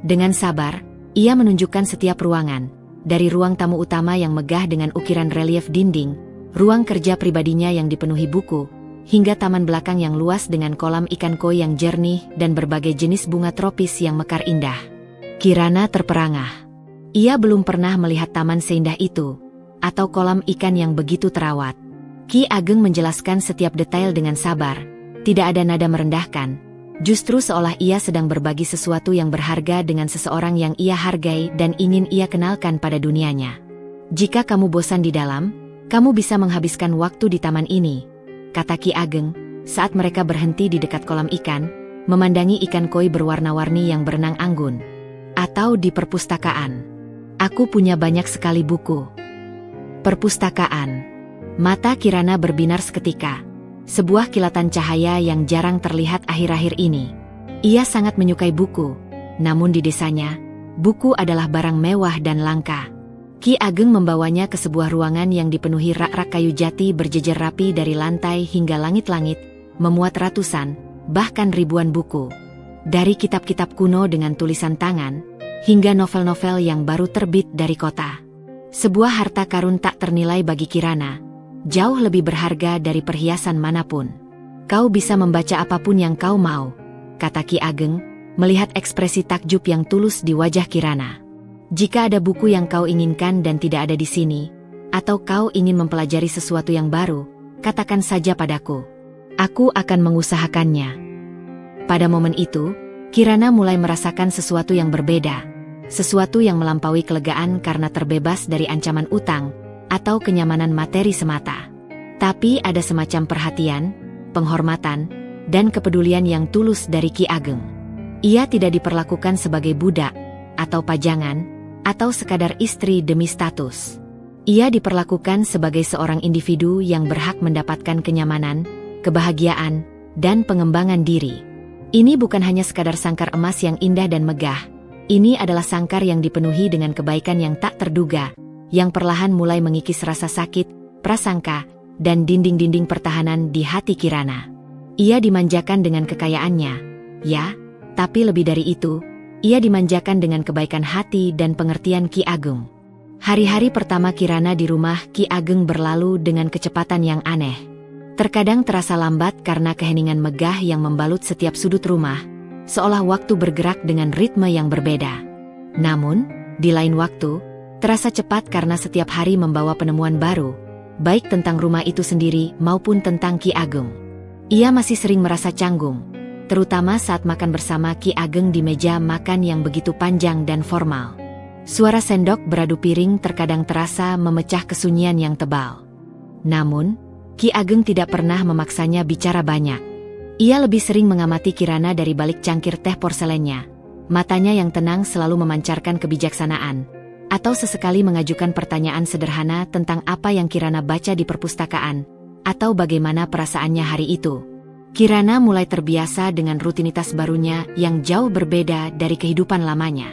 A: Dengan sabar, ia menunjukkan setiap ruangan, dari ruang tamu utama yang megah dengan ukiran relief dinding, ruang kerja pribadinya yang dipenuhi buku, hingga taman belakang yang luas dengan kolam ikan koi yang jernih dan berbagai jenis bunga tropis yang mekar indah. Kirana terperangah. Ia belum pernah melihat taman seindah itu, atau kolam ikan yang begitu terawat. Ki Ageng menjelaskan setiap detail dengan sabar, tidak ada nada merendahkan, justru seolah ia sedang berbagi sesuatu yang berharga dengan seseorang yang ia hargai dan ingin ia kenalkan pada dunianya. "Jika kamu bosan di dalam, kamu bisa menghabiskan waktu di taman ini," kata Ki Ageng, saat mereka berhenti di dekat kolam ikan, memandangi ikan koi berwarna-warni yang berenang anggun. "Atau di perpustakaan. Aku punya banyak sekali buku." Perpustakaan. Mata Kirana berbinar seketika. Sebuah kilatan cahaya yang jarang terlihat akhir-akhir ini. Ia sangat menyukai buku, namun di desanya, buku adalah barang mewah dan langka. Ki Ageng membawanya ke sebuah ruangan yang dipenuhi rak-rak kayu jati berjejer rapi dari lantai hingga langit-langit, memuat ratusan, bahkan ribuan buku. Dari kitab-kitab kuno dengan tulisan tangan, hingga novel-novel yang baru terbit dari kota. Sebuah harta karun tak ternilai bagi Kirana, jauh lebih berharga dari perhiasan manapun. "Kau bisa membaca apapun yang kau mau," kata Ki Ageng, melihat ekspresi takjub yang tulus di wajah Kirana. Jika ada buku yang kau inginkan dan tidak ada di sini, atau kau ingin mempelajari sesuatu yang baru, katakan saja padaku. Aku akan mengusahakannya. Pada momen itu, Kirana mulai merasakan sesuatu yang berbeda. Sesuatu yang melampaui kelegaan karena terbebas dari ancaman utang atau kenyamanan materi semata. Tapi ada semacam perhatian, penghormatan, dan kepedulian yang tulus dari Ki Ageng. Ia tidak diperlakukan sebagai budak, atau pajangan, atau sekadar istri demi status. Ia diperlakukan sebagai seorang individu yang berhak mendapatkan kenyamanan, kebahagiaan, dan pengembangan diri. Ini bukan hanya sekadar sangkar emas yang indah dan megah. Ini adalah sangkar yang dipenuhi dengan kebaikan yang tak terduga, yang perlahan mulai mengikis rasa sakit, prasangka, dan dinding-dinding pertahanan di hati Kirana. Ia dimanjakan dengan kekayaannya, ya, tapi lebih dari itu, ia dimanjakan dengan kebaikan hati dan pengertian Ki Ageng. Hari-hari pertama Kirana di rumah Ki Ageng berlalu dengan kecepatan yang aneh. Terkadang terasa lambat karena keheningan megah yang membalut setiap sudut rumah, seolah waktu bergerak dengan ritme yang berbeda. Namun, di lain waktu, terasa cepat karena setiap hari membawa penemuan baru, baik tentang rumah itu sendiri maupun tentang Ki Ageng. Ia masih sering merasa canggung, terutama saat makan bersama Ki Ageng di meja makan yang begitu panjang dan formal. Suara sendok beradu piring terkadang terasa memecah kesunyian yang tebal. Namun, Ki Ageng tidak pernah memaksanya bicara banyak. Ia lebih sering mengamati Kirana dari balik cangkir teh porselennya. Matanya yang tenang selalu memancarkan kebijaksanaan, atau sesekali mengajukan pertanyaan sederhana tentang apa yang Kirana baca di perpustakaan, atau bagaimana perasaannya hari itu. Kirana mulai terbiasa dengan rutinitas barunya yang jauh berbeda dari kehidupan lamanya.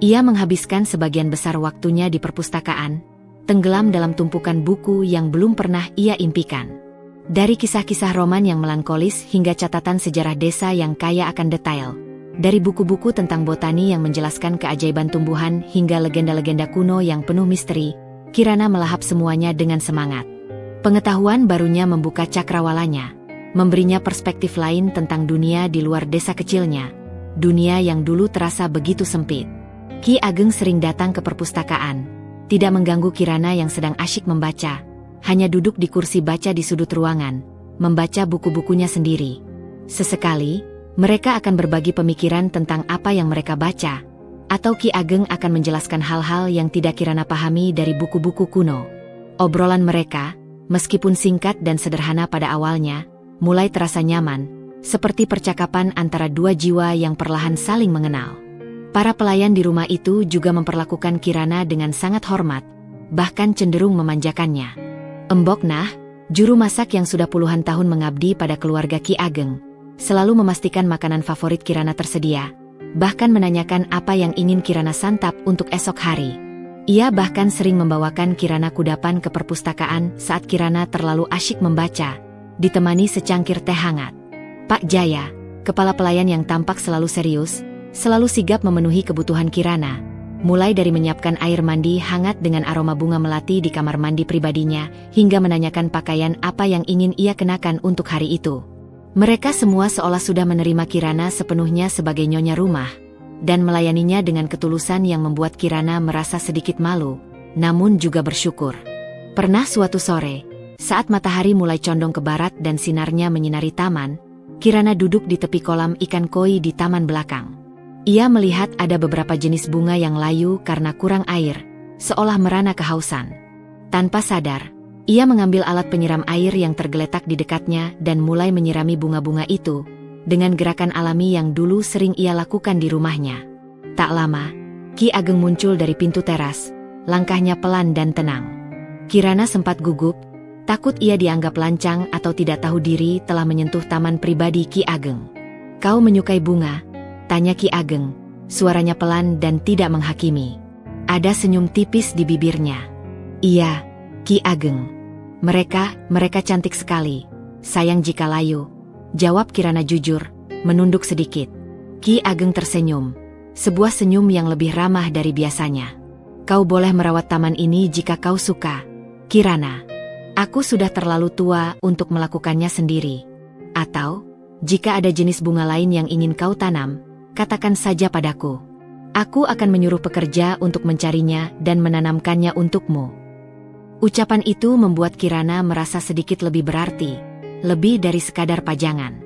A: Ia menghabiskan sebagian besar waktunya di perpustakaan, tenggelam dalam tumpukan buku yang belum pernah ia impikan. Dari kisah-kisah roman yang melankolis hingga catatan sejarah desa yang kaya akan detail. Dari buku-buku tentang botani yang menjelaskan keajaiban tumbuhan hingga legenda-legenda kuno yang penuh misteri, Kirana melahap semuanya dengan semangat. Pengetahuan barunya membuka cakrawalanya, memberinya perspektif lain tentang dunia di luar desa kecilnya, dunia yang dulu terasa begitu sempit. Ki Ageng sering datang ke perpustakaan, tidak mengganggu Kirana yang sedang asyik membaca, hanya duduk di kursi baca di sudut ruangan, membaca buku-bukunya sendiri. Sesekali, mereka akan berbagi pemikiran tentang apa yang mereka baca, atau Ki Ageng akan menjelaskan hal-hal yang tidak Kirana pahami dari buku-buku kuno. Obrolan mereka, meskipun singkat dan sederhana pada awalnya, mulai terasa nyaman, seperti percakapan antara dua jiwa yang perlahan saling mengenal. Para pelayan di rumah itu juga memperlakukan Kirana dengan sangat hormat, bahkan cenderung memanjakannya. Embok Nah, juru masak yang sudah puluhan tahun mengabdi pada keluarga Ki Ageng, selalu memastikan makanan favorit Kirana tersedia, bahkan menanyakan apa yang ingin Kirana santap untuk esok hari. Ia bahkan sering membawakan Kirana kudapan ke perpustakaan saat Kirana terlalu asyik membaca, ditemani secangkir teh hangat. Pak Jaya, kepala pelayan yang tampak selalu serius, selalu sigap memenuhi kebutuhan Kirana, mulai dari menyiapkan air mandi hangat dengan aroma bunga melati di kamar mandi pribadinya, hingga menanyakan pakaian apa yang ingin ia kenakan untuk hari itu. Mereka semua seolah sudah menerima Kirana sepenuhnya sebagai nyonya rumah, dan melayaninya dengan ketulusan yang membuat Kirana merasa sedikit malu, namun juga bersyukur. Pernah suatu sore, saat matahari mulai condong ke barat dan sinarnya menyinari taman, Kirana duduk di tepi kolam ikan koi di taman belakang. Ia melihat ada beberapa jenis bunga yang layu karena kurang air, seolah merana kehausan. Tanpa sadar, ia mengambil alat penyiram air yang tergeletak di dekatnya dan mulai menyirami bunga-bunga itu, dengan gerakan alami yang dulu sering ia lakukan di rumahnya. Tak lama, Ki Ageng muncul dari pintu teras, langkahnya pelan dan tenang. Kirana sempat gugup, takut ia dianggap lancang atau tidak tahu diri telah menyentuh taman pribadi Ki Ageng. "Kau menyukai bunga?" tanya Ki Ageng, suaranya pelan dan tidak menghakimi. Ada senyum tipis di bibirnya. "Iya, Ki Ageng. Mereka cantik sekali. Sayang jika layu," jawab Kirana jujur, menunduk sedikit. Ki Ageng tersenyum, sebuah senyum yang lebih ramah dari biasanya. "Kau boleh merawat taman ini jika kau suka, Kirana. Aku sudah terlalu tua untuk melakukannya sendiri. Atau, jika ada jenis bunga lain yang ingin kau tanam, katakan saja padaku." Aku akan menyuruh pekerja untuk mencarinya dan menanamkannya untukmu. Ucapan itu membuat Kirana merasa sedikit lebih berarti, lebih dari sekadar pajangan.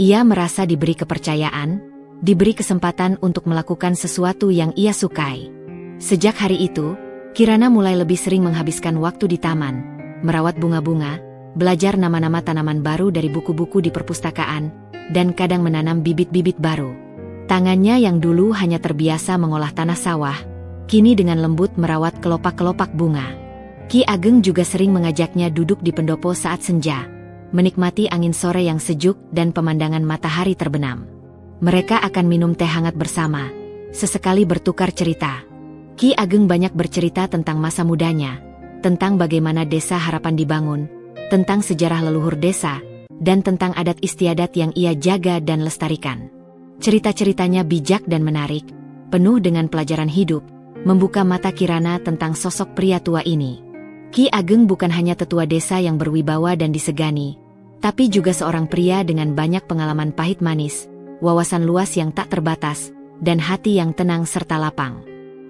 A: Ia merasa diberi kepercayaan, diberi kesempatan untuk melakukan sesuatu yang ia sukai. Sejak hari itu, Kirana mulai lebih sering menghabiskan waktu di taman, merawat bunga-bunga, belajar nama-nama tanaman baru dari buku-buku di perpustakaan, dan kadang menanam bibit-bibit baru. Tangannya yang dulu hanya terbiasa mengolah tanah sawah, kini dengan lembut merawat kelopak-kelopak bunga. Ki Ageng juga sering mengajaknya duduk di pendopo saat senja, menikmati angin sore yang sejuk dan pemandangan matahari terbenam. Mereka akan minum teh hangat bersama, sesekali bertukar cerita. Ki Ageng banyak bercerita tentang masa mudanya, tentang bagaimana Desa Harapan dibangun, tentang sejarah leluhur desa, dan tentang adat istiadat yang ia jaga dan lestarikan. Cerita-ceritanya bijak dan menarik, penuh dengan pelajaran hidup, membuka mata Kirana tentang sosok pria tua ini. Ki Ageng bukan hanya tetua desa yang berwibawa dan disegani, tapi juga seorang pria dengan banyak pengalaman pahit manis, wawasan luas yang tak terbatas, dan hati yang tenang serta lapang.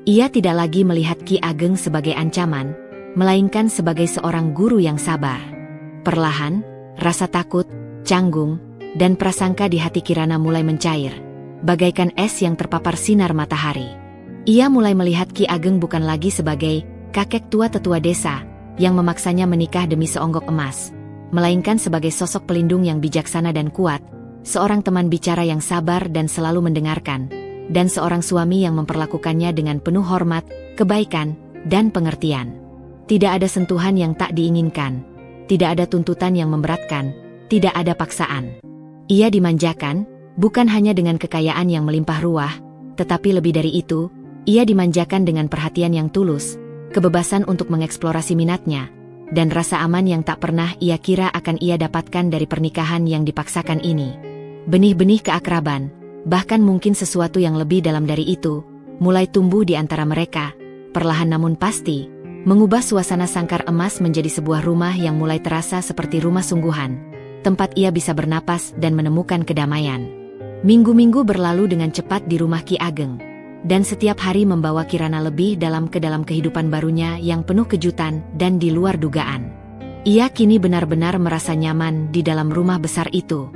A: Ia tidak lagi melihat Ki Ageng sebagai ancaman, melainkan sebagai seorang guru yang sabar. Perlahan, rasa takut, canggung, dan prasangka di hati Kirana mulai mencair, bagaikan es yang terpapar sinar matahari. Ia mulai melihat Ki Ageng bukan lagi sebagai kakek tua tetua desa yang memaksanya menikah demi seonggok emas, melainkan sebagai sosok pelindung yang bijaksana dan kuat, seorang teman bicara yang sabar dan selalu mendengarkan, dan seorang suami yang memperlakukannya dengan penuh hormat, kebaikan, dan pengertian. Tidak ada sentuhan yang tak diinginkan, tidak ada tuntutan yang memberatkan, tidak ada paksaan. Ia dimanjakan, bukan hanya dengan kekayaan yang melimpah ruah, tetapi lebih dari itu, ia dimanjakan dengan perhatian yang tulus, kebebasan untuk mengeksplorasi minatnya, dan rasa aman yang tak pernah ia kira akan ia dapatkan dari pernikahan yang dipaksakan ini. Benih-benih keakraban, bahkan mungkin sesuatu yang lebih dalam dari itu, mulai tumbuh di antara mereka, perlahan namun pasti, mengubah suasana Sangkar Emas menjadi sebuah rumah yang mulai terasa seperti rumah sungguhan, tempat ia bisa bernapas dan menemukan kedamaian. Minggu-minggu berlalu dengan cepat di rumah Ki Ageng, dan setiap hari membawa Kirana lebih dalam kehidupan barunya yang penuh kejutan dan di luar dugaan. Ia kini benar-benar merasa nyaman di dalam rumah besar itu.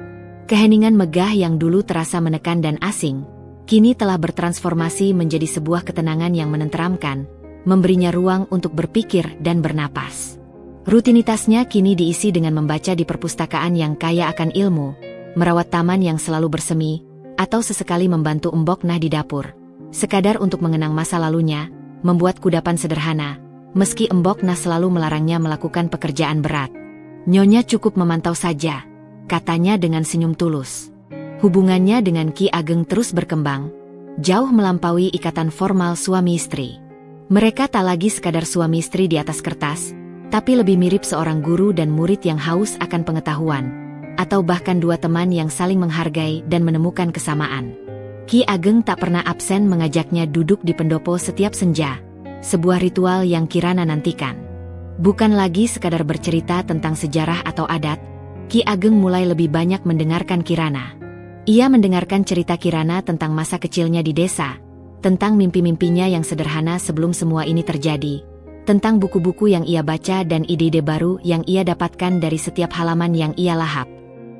A: Keheningan megah yang dulu terasa menekan dan asing, kini telah bertransformasi menjadi sebuah ketenangan yang menenteramkan, memberinya ruang untuk berpikir dan bernapas. Rutinitasnya kini diisi dengan membaca di perpustakaan yang kaya akan ilmu, merawat taman yang selalu bersemi, atau sesekali membantu Mbok Nah di dapur, sekadar untuk mengenang masa lalunya, membuat kudapan sederhana, meski Mbok Nah selalu melarangnya melakukan pekerjaan berat. Nyonya cukup memantau saja, katanya dengan senyum tulus. Hubungannya dengan Ki Ageng terus berkembang, jauh melampaui ikatan formal suami istri. Mereka tak lagi sekadar suami istri di atas kertas, tapi lebih mirip seorang guru dan murid yang haus akan pengetahuan, atau bahkan dua teman yang saling menghargai dan menemukan kesamaan. Ki Ageng tak pernah absen mengajaknya duduk di pendopo setiap senja, sebuah ritual yang Kirana nantikan. Bukan lagi sekadar bercerita tentang sejarah atau adat, Ki Ageng mulai lebih banyak mendengarkan Kirana. Ia mendengarkan cerita Kirana tentang masa kecilnya di desa, tentang mimpi-mimpinya yang sederhana sebelum semua ini terjadi, tentang buku-buku yang ia baca dan ide-ide baru yang ia dapatkan dari setiap halaman yang ia lahap.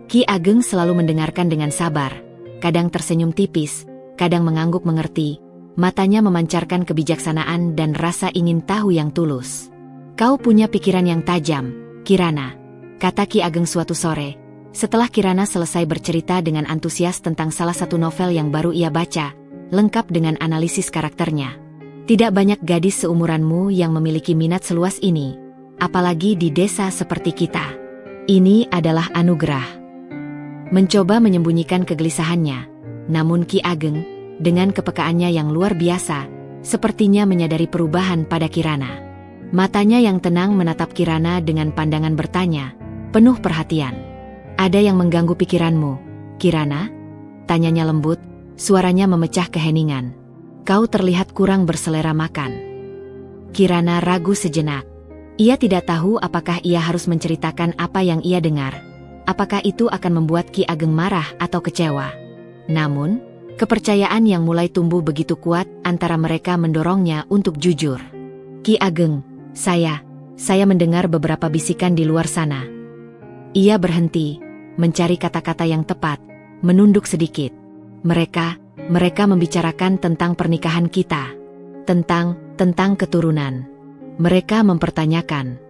A: Ki Ageng selalu mendengarkan dengan sabar, kadang tersenyum tipis, kadang mengangguk mengerti, matanya memancarkan kebijaksanaan dan rasa ingin tahu yang tulus. "Kau punya pikiran yang tajam, Kirana," kata Ki Ageng suatu sore, setelah Kirana selesai bercerita dengan antusias tentang salah satu novel yang baru ia baca, lengkap dengan analisis karakternya. "Tidak banyak gadis seumuranmu yang memiliki minat seluas ini, apalagi di desa seperti kita. Ini adalah anugerah." Mencoba menyembunyikan kegelisahannya, namun Ki Ageng, dengan kepekaannya yang luar biasa, sepertinya menyadari perubahan pada Kirana. Matanya yang tenang menatap Kirana dengan pandangan bertanya, penuh perhatian. "Ada yang mengganggu pikiranmu, Kirana?" tanyanya lembut, suaranya memecah keheningan. "Kau terlihat kurang berselera makan." Kirana ragu sejenak. Ia tidak tahu apakah ia harus menceritakan apa yang ia dengar. Apakah itu akan membuat Ki Ageng marah atau kecewa? Namun, Kepercayaan yang mulai tumbuh begitu kuat antara mereka mendorongnya untuk jujur. "Ki Ageng, saya mendengar beberapa bisikan di luar sana." Ia berhenti, mencari kata-kata yang tepat, menunduk sedikit. Mereka membicarakan tentang pernikahan kita. Tentang keturunan. Mereka mempertanyakan.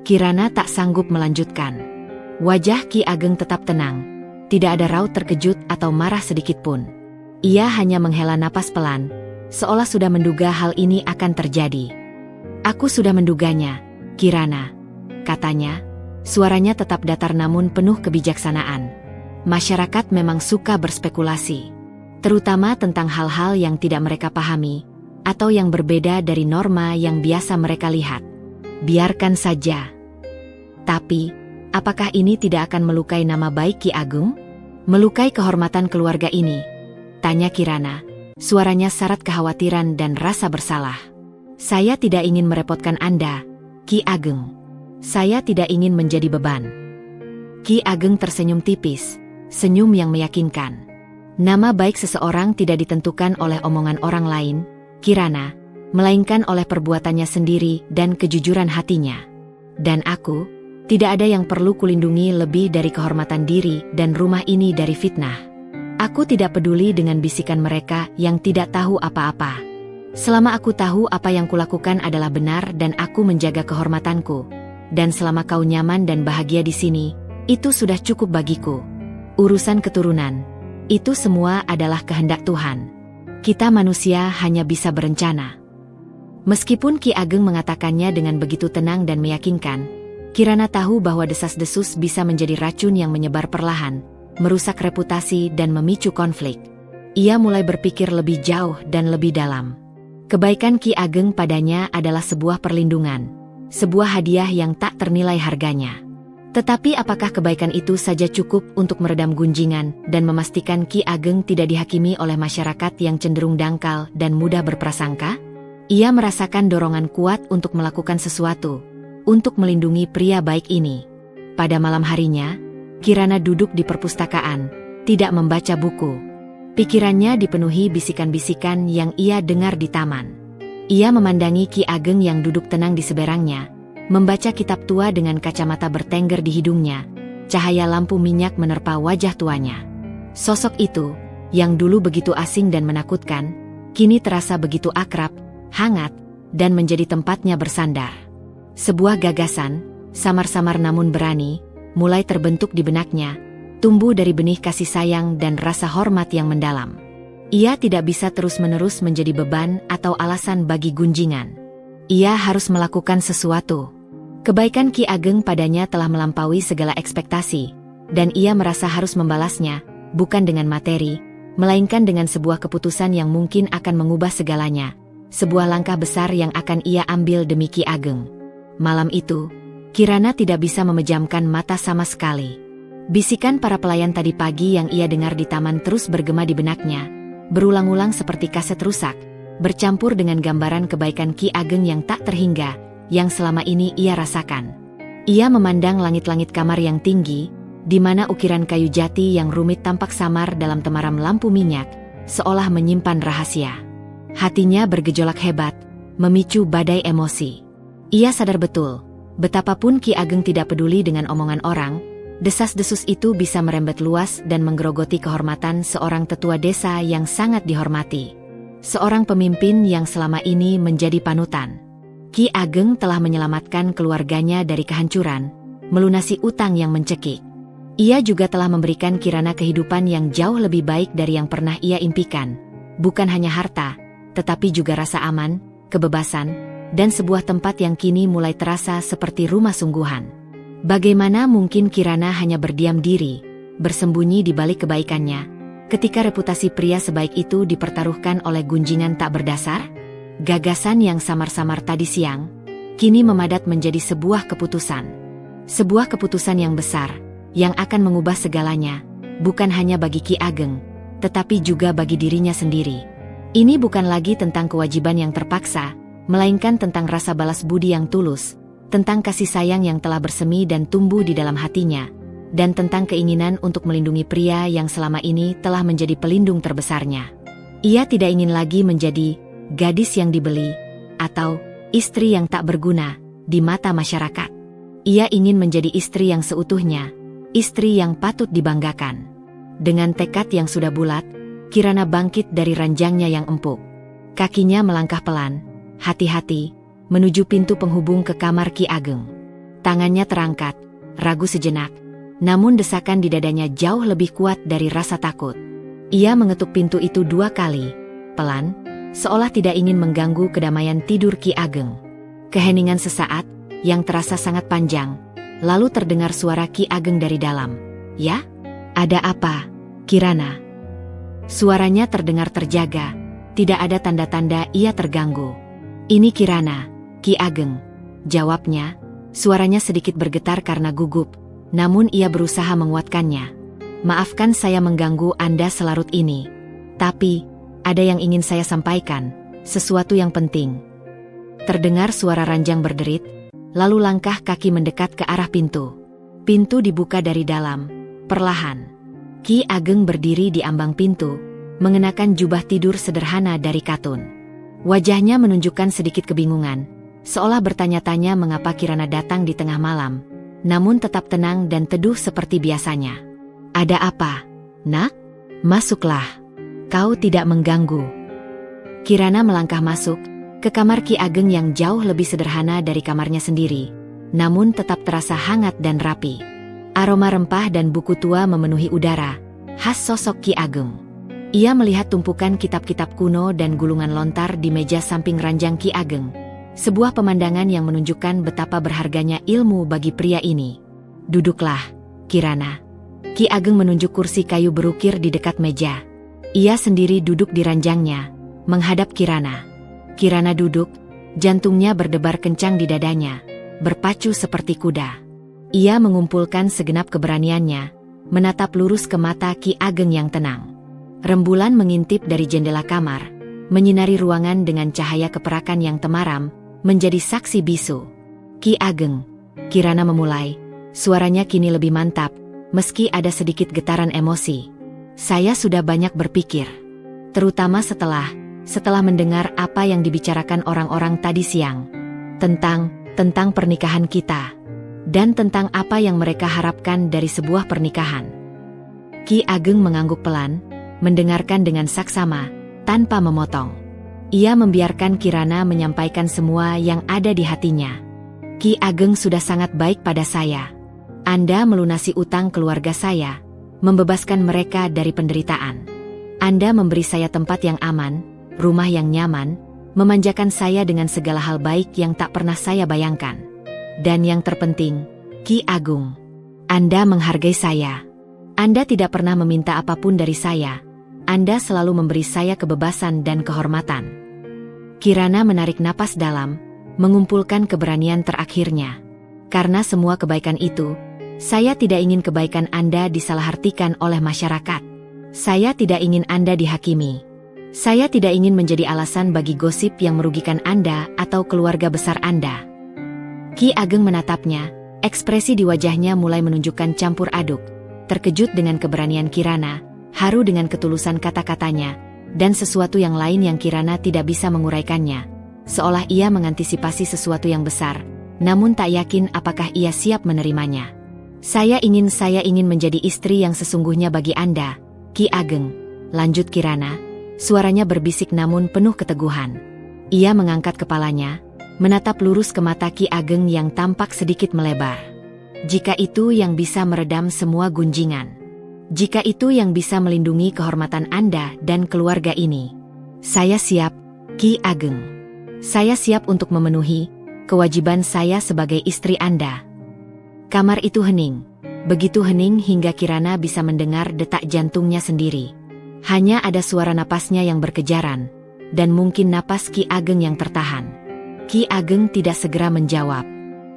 A: Kirana tak sanggup melanjutkan. Wajah Ki Ageng tetap tenang. Tidak ada raut terkejut atau marah sedikit pun. Ia hanya menghela napas pelan, seolah sudah menduga hal ini akan terjadi. "Aku sudah menduganya, Kirana," katanya. Suaranya tetap datar namun penuh kebijaksanaan. Masyarakat memang suka berspekulasi, terutama tentang hal-hal yang tidak mereka pahami, atau yang berbeda dari norma yang biasa mereka lihat. Biarkan saja. Tapi, apakah ini tidak akan melukai nama baik Ki Ageng? Melukai kehormatan keluarga ini? Tanya Kirana, suaranya syarat kekhawatiran dan rasa bersalah. "Saya tidak ingin merepotkan Anda, Ki Ageng. Saya tidak ingin menjadi beban." Ki Ageng tersenyum tipis, senyum yang meyakinkan. Nama baik seseorang tidak ditentukan oleh omongan orang lain, Kirana, melainkan oleh perbuatannya sendiri dan kejujuran hatinya. "Dan aku, tidak ada yang perlu kulindungi lebih dari kehormatan diri dan rumah ini dari fitnah. Aku tidak peduli dengan bisikan mereka yang tidak tahu apa-apa. Selama aku tahu apa yang kulakukan adalah benar dan aku menjaga kehormatanku, dan selama kau nyaman dan bahagia di sini, itu sudah cukup bagiku. Urusan keturunan, itu semua adalah kehendak Tuhan. Kita manusia hanya bisa berencana." Meskipun Ki Ageng mengatakannya dengan begitu tenang dan meyakinkan, Kirana tahu bahwa desas-desus bisa menjadi racun yang menyebar perlahan, merusak reputasi dan memicu konflik. Ia mulai berpikir lebih jauh dan lebih dalam. Kebaikan Ki Ageng padanya adalah sebuah perlindungan, sebuah hadiah yang tak ternilai harganya. Tetapi apakah kebaikan itu saja cukup untuk meredam gunjingan dan memastikan Ki Ageng tidak dihakimi oleh masyarakat yang cenderung dangkal dan mudah berprasangka? Ia merasakan dorongan kuat untuk melakukan sesuatu, untuk melindungi pria baik ini. Pada malam harinya, Kirana duduk di perpustakaan, tidak membaca buku. Pikirannya dipenuhi bisikan-bisikan yang ia dengar di taman. Ia memandangi Ki Ageng yang duduk tenang di seberangnya, membaca kitab tua dengan kacamata bertengger di hidungnya. Cahaya lampu minyak menerpa wajah tuanya. Sosok itu, yang dulu begitu asing dan menakutkan, kini terasa begitu akrab, hangat, dan menjadi tempatnya bersandar. Sebuah gagasan, samar-samar namun berani, mulai terbentuk di benaknya, tumbuh dari benih kasih sayang dan rasa hormat yang mendalam. Ia tidak bisa terus-menerus menjadi beban atau alasan bagi gunjingan. Ia harus melakukan sesuatu. Kebaikan Ki Ageng padanya telah melampaui segala ekspektasi, dan ia merasa harus membalasnya, bukan dengan materi, melainkan dengan sebuah keputusan yang mungkin akan mengubah segalanya, sebuah langkah besar yang akan ia ambil demi Ki Ageng. Malam itu, Kirana tidak bisa memejamkan mata sama sekali. Bisikan para pelayan tadi pagi yang ia dengar di taman terus bergema di benaknya, berulang-ulang seperti kaset rusak, bercampur dengan gambaran kebaikan Ki Ageng yang tak terhingga, yang selama ini ia rasakan. Ia memandang langit-langit kamar yang tinggi, di mana ukiran kayu jati yang rumit tampak samar dalam temaram lampu minyak, seolah menyimpan rahasia. Hatinya bergejolak hebat, memicu badai emosi. Ia sadar betul, betapapun Ki Ageng tidak peduli dengan omongan orang, desas-desus itu bisa merembet luas dan menggerogoti kehormatan seorang tetua desa yang sangat dihormati. Seorang pemimpin yang selama ini menjadi panutan. Ki Ageng telah menyelamatkan keluarganya dari kehancuran, melunasi utang yang mencekik. Ia juga telah memberikan Kirana kehidupan yang jauh lebih baik dari yang pernah ia impikan. Bukan hanya harta, tetapi juga rasa aman, kebebasan, dan sebuah tempat yang kini mulai terasa seperti rumah sungguhan. Bagaimana mungkin Kirana hanya berdiam diri, bersembunyi di balik kebaikannya, ketika reputasi pria sebaik itu dipertaruhkan oleh gunjingan tak berdasar? Gagasan yang samar-samar tadi siang, kini memadat menjadi sebuah keputusan. Sebuah keputusan yang besar, yang akan mengubah segalanya, bukan hanya bagi Ki Ageng, tetapi juga bagi dirinya sendiri. Ini bukan lagi tentang kewajiban yang terpaksa, melainkan tentang rasa balas budi yang tulus, tentang kasih sayang yang telah bersemi dan tumbuh di dalam hatinya, dan tentang keinginan untuk melindungi pria yang selama ini telah menjadi pelindung terbesarnya. Ia tidak ingin lagi menjadi gadis yang dibeli atau istri yang tak berguna di mata masyarakat. Ia ingin menjadi istri yang seutuhnya, istri yang patut dibanggakan. Dengan tekad yang sudah bulat, Kirana bangkit dari ranjangnya yang empuk. Kakinya melangkah pelan, hati-hati, menuju pintu penghubung ke kamar Ki Ageng. Tangannya terangkat, ragu sejenak, namun desakan di dadanya jauh lebih kuat dari rasa takut. Ia mengetuk pintu itu 2 kali, pelan, seolah tidak ingin mengganggu kedamaian tidur Ki Ageng. Keheningan sesaat, yang terasa sangat panjang, lalu terdengar suara Ki Ageng dari dalam. "Ya? Ada apa, Kirana?" Suaranya terdengar terjaga, tidak ada tanda-tanda ia terganggu. "Ini Kirana, Ki Ageng," jawabnya. Suaranya sedikit bergetar karena gugup, namun ia berusaha menguatkannya. "Maafkan saya mengganggu Anda selarut ini. Tapi, ada yang ingin saya sampaikan, sesuatu yang penting." Terdengar suara ranjang berderit, lalu langkah kaki mendekat ke arah pintu. Pintu dibuka dari dalam, perlahan. Ki Ageng berdiri di ambang pintu, mengenakan jubah tidur sederhana dari katun. Wajahnya menunjukkan sedikit kebingungan, seolah bertanya-tanya mengapa Kirana datang di tengah malam, namun tetap tenang dan teduh seperti biasanya. "Ada apa, Nak? Masuklah. Kau tidak mengganggu." Kirana melangkah masuk ke kamar Ki Ageng yang jauh lebih sederhana dari kamarnya sendiri, namun tetap terasa hangat dan rapi. Aroma rempah dan buku tua memenuhi udara, khas sosok Ki Ageng. Ia melihat tumpukan kitab-kitab kuno dan gulungan lontar di meja samping ranjang Ki Ageng. Sebuah pemandangan yang menunjukkan betapa berharganya ilmu bagi pria ini. "Duduklah, Kirana." Ki Ageng menunjuk kursi kayu berukir di dekat meja. Ia sendiri duduk di ranjangnya, menghadap Kirana. Kirana duduk, jantungnya berdebar kencang di dadanya, berpacu seperti kuda. Ia mengumpulkan segenap keberaniannya, menatap lurus ke mata Ki Ageng yang tenang. Rembulan mengintip dari jendela kamar, menyinari ruangan dengan cahaya keperakan yang temaram, menjadi saksi bisu. "Ki Ageng," Kirana memulai, suaranya kini lebih mantap, meski ada sedikit getaran emosi. "Saya sudah banyak berpikir, terutama setelah mendengar apa yang dibicarakan orang-orang tadi siang, tentang pernikahan kita, dan tentang apa yang mereka harapkan dari sebuah pernikahan." Ki Ageng mengangguk pelan, mendengarkan dengan saksama, tanpa memotong. Ia membiarkan Kirana menyampaikan semua yang ada di hatinya. "Ki Ageng sudah sangat baik pada saya. Anda melunasi utang keluarga saya, membebaskan mereka dari penderitaan. Anda memberi saya tempat yang aman, rumah yang nyaman, memanjakan saya dengan segala hal baik yang tak pernah saya bayangkan. Dan yang terpenting, Ki Ageng, Anda menghargai saya. Anda tidak pernah meminta apapun dari saya. Anda selalu memberi saya kebebasan dan kehormatan." Kirana menarik napas dalam, mengumpulkan keberanian terakhirnya. "Karena semua kebaikan itu, saya tidak ingin kebaikan Anda disalahartikan oleh masyarakat. Saya tidak ingin Anda dihakimi. Saya tidak ingin menjadi alasan bagi gosip yang merugikan Anda atau keluarga besar Anda." Ki Ageng menatapnya, ekspresi di wajahnya mulai menunjukkan campur aduk, terkejut dengan keberanian Kirana, haru dengan ketulusan kata-katanya, dan sesuatu yang lain yang Kirana tidak bisa menguraikannya, seolah ia mengantisipasi sesuatu yang besar, namun tak yakin apakah ia siap menerimanya. Saya ingin menjadi istri yang sesungguhnya bagi Anda, Ki Ageng," lanjut Kirana, suaranya berbisik namun penuh keteguhan. Ia mengangkat kepalanya, menatap lurus ke mata Ki Ageng yang tampak sedikit melebar. "Jika itu yang bisa meredam semua gunjingan, jika itu yang bisa melindungi kehormatan Anda dan keluarga ini, saya siap, Ki Ageng. Saya siap untuk memenuhi kewajiban saya sebagai istri Anda." Kamar itu hening, begitu hening hingga Kirana bisa mendengar detak jantungnya sendiri. Hanya ada suara napasnya yang berkejaran, dan mungkin napas Ki Ageng yang tertahan. Ki Ageng tidak segera menjawab.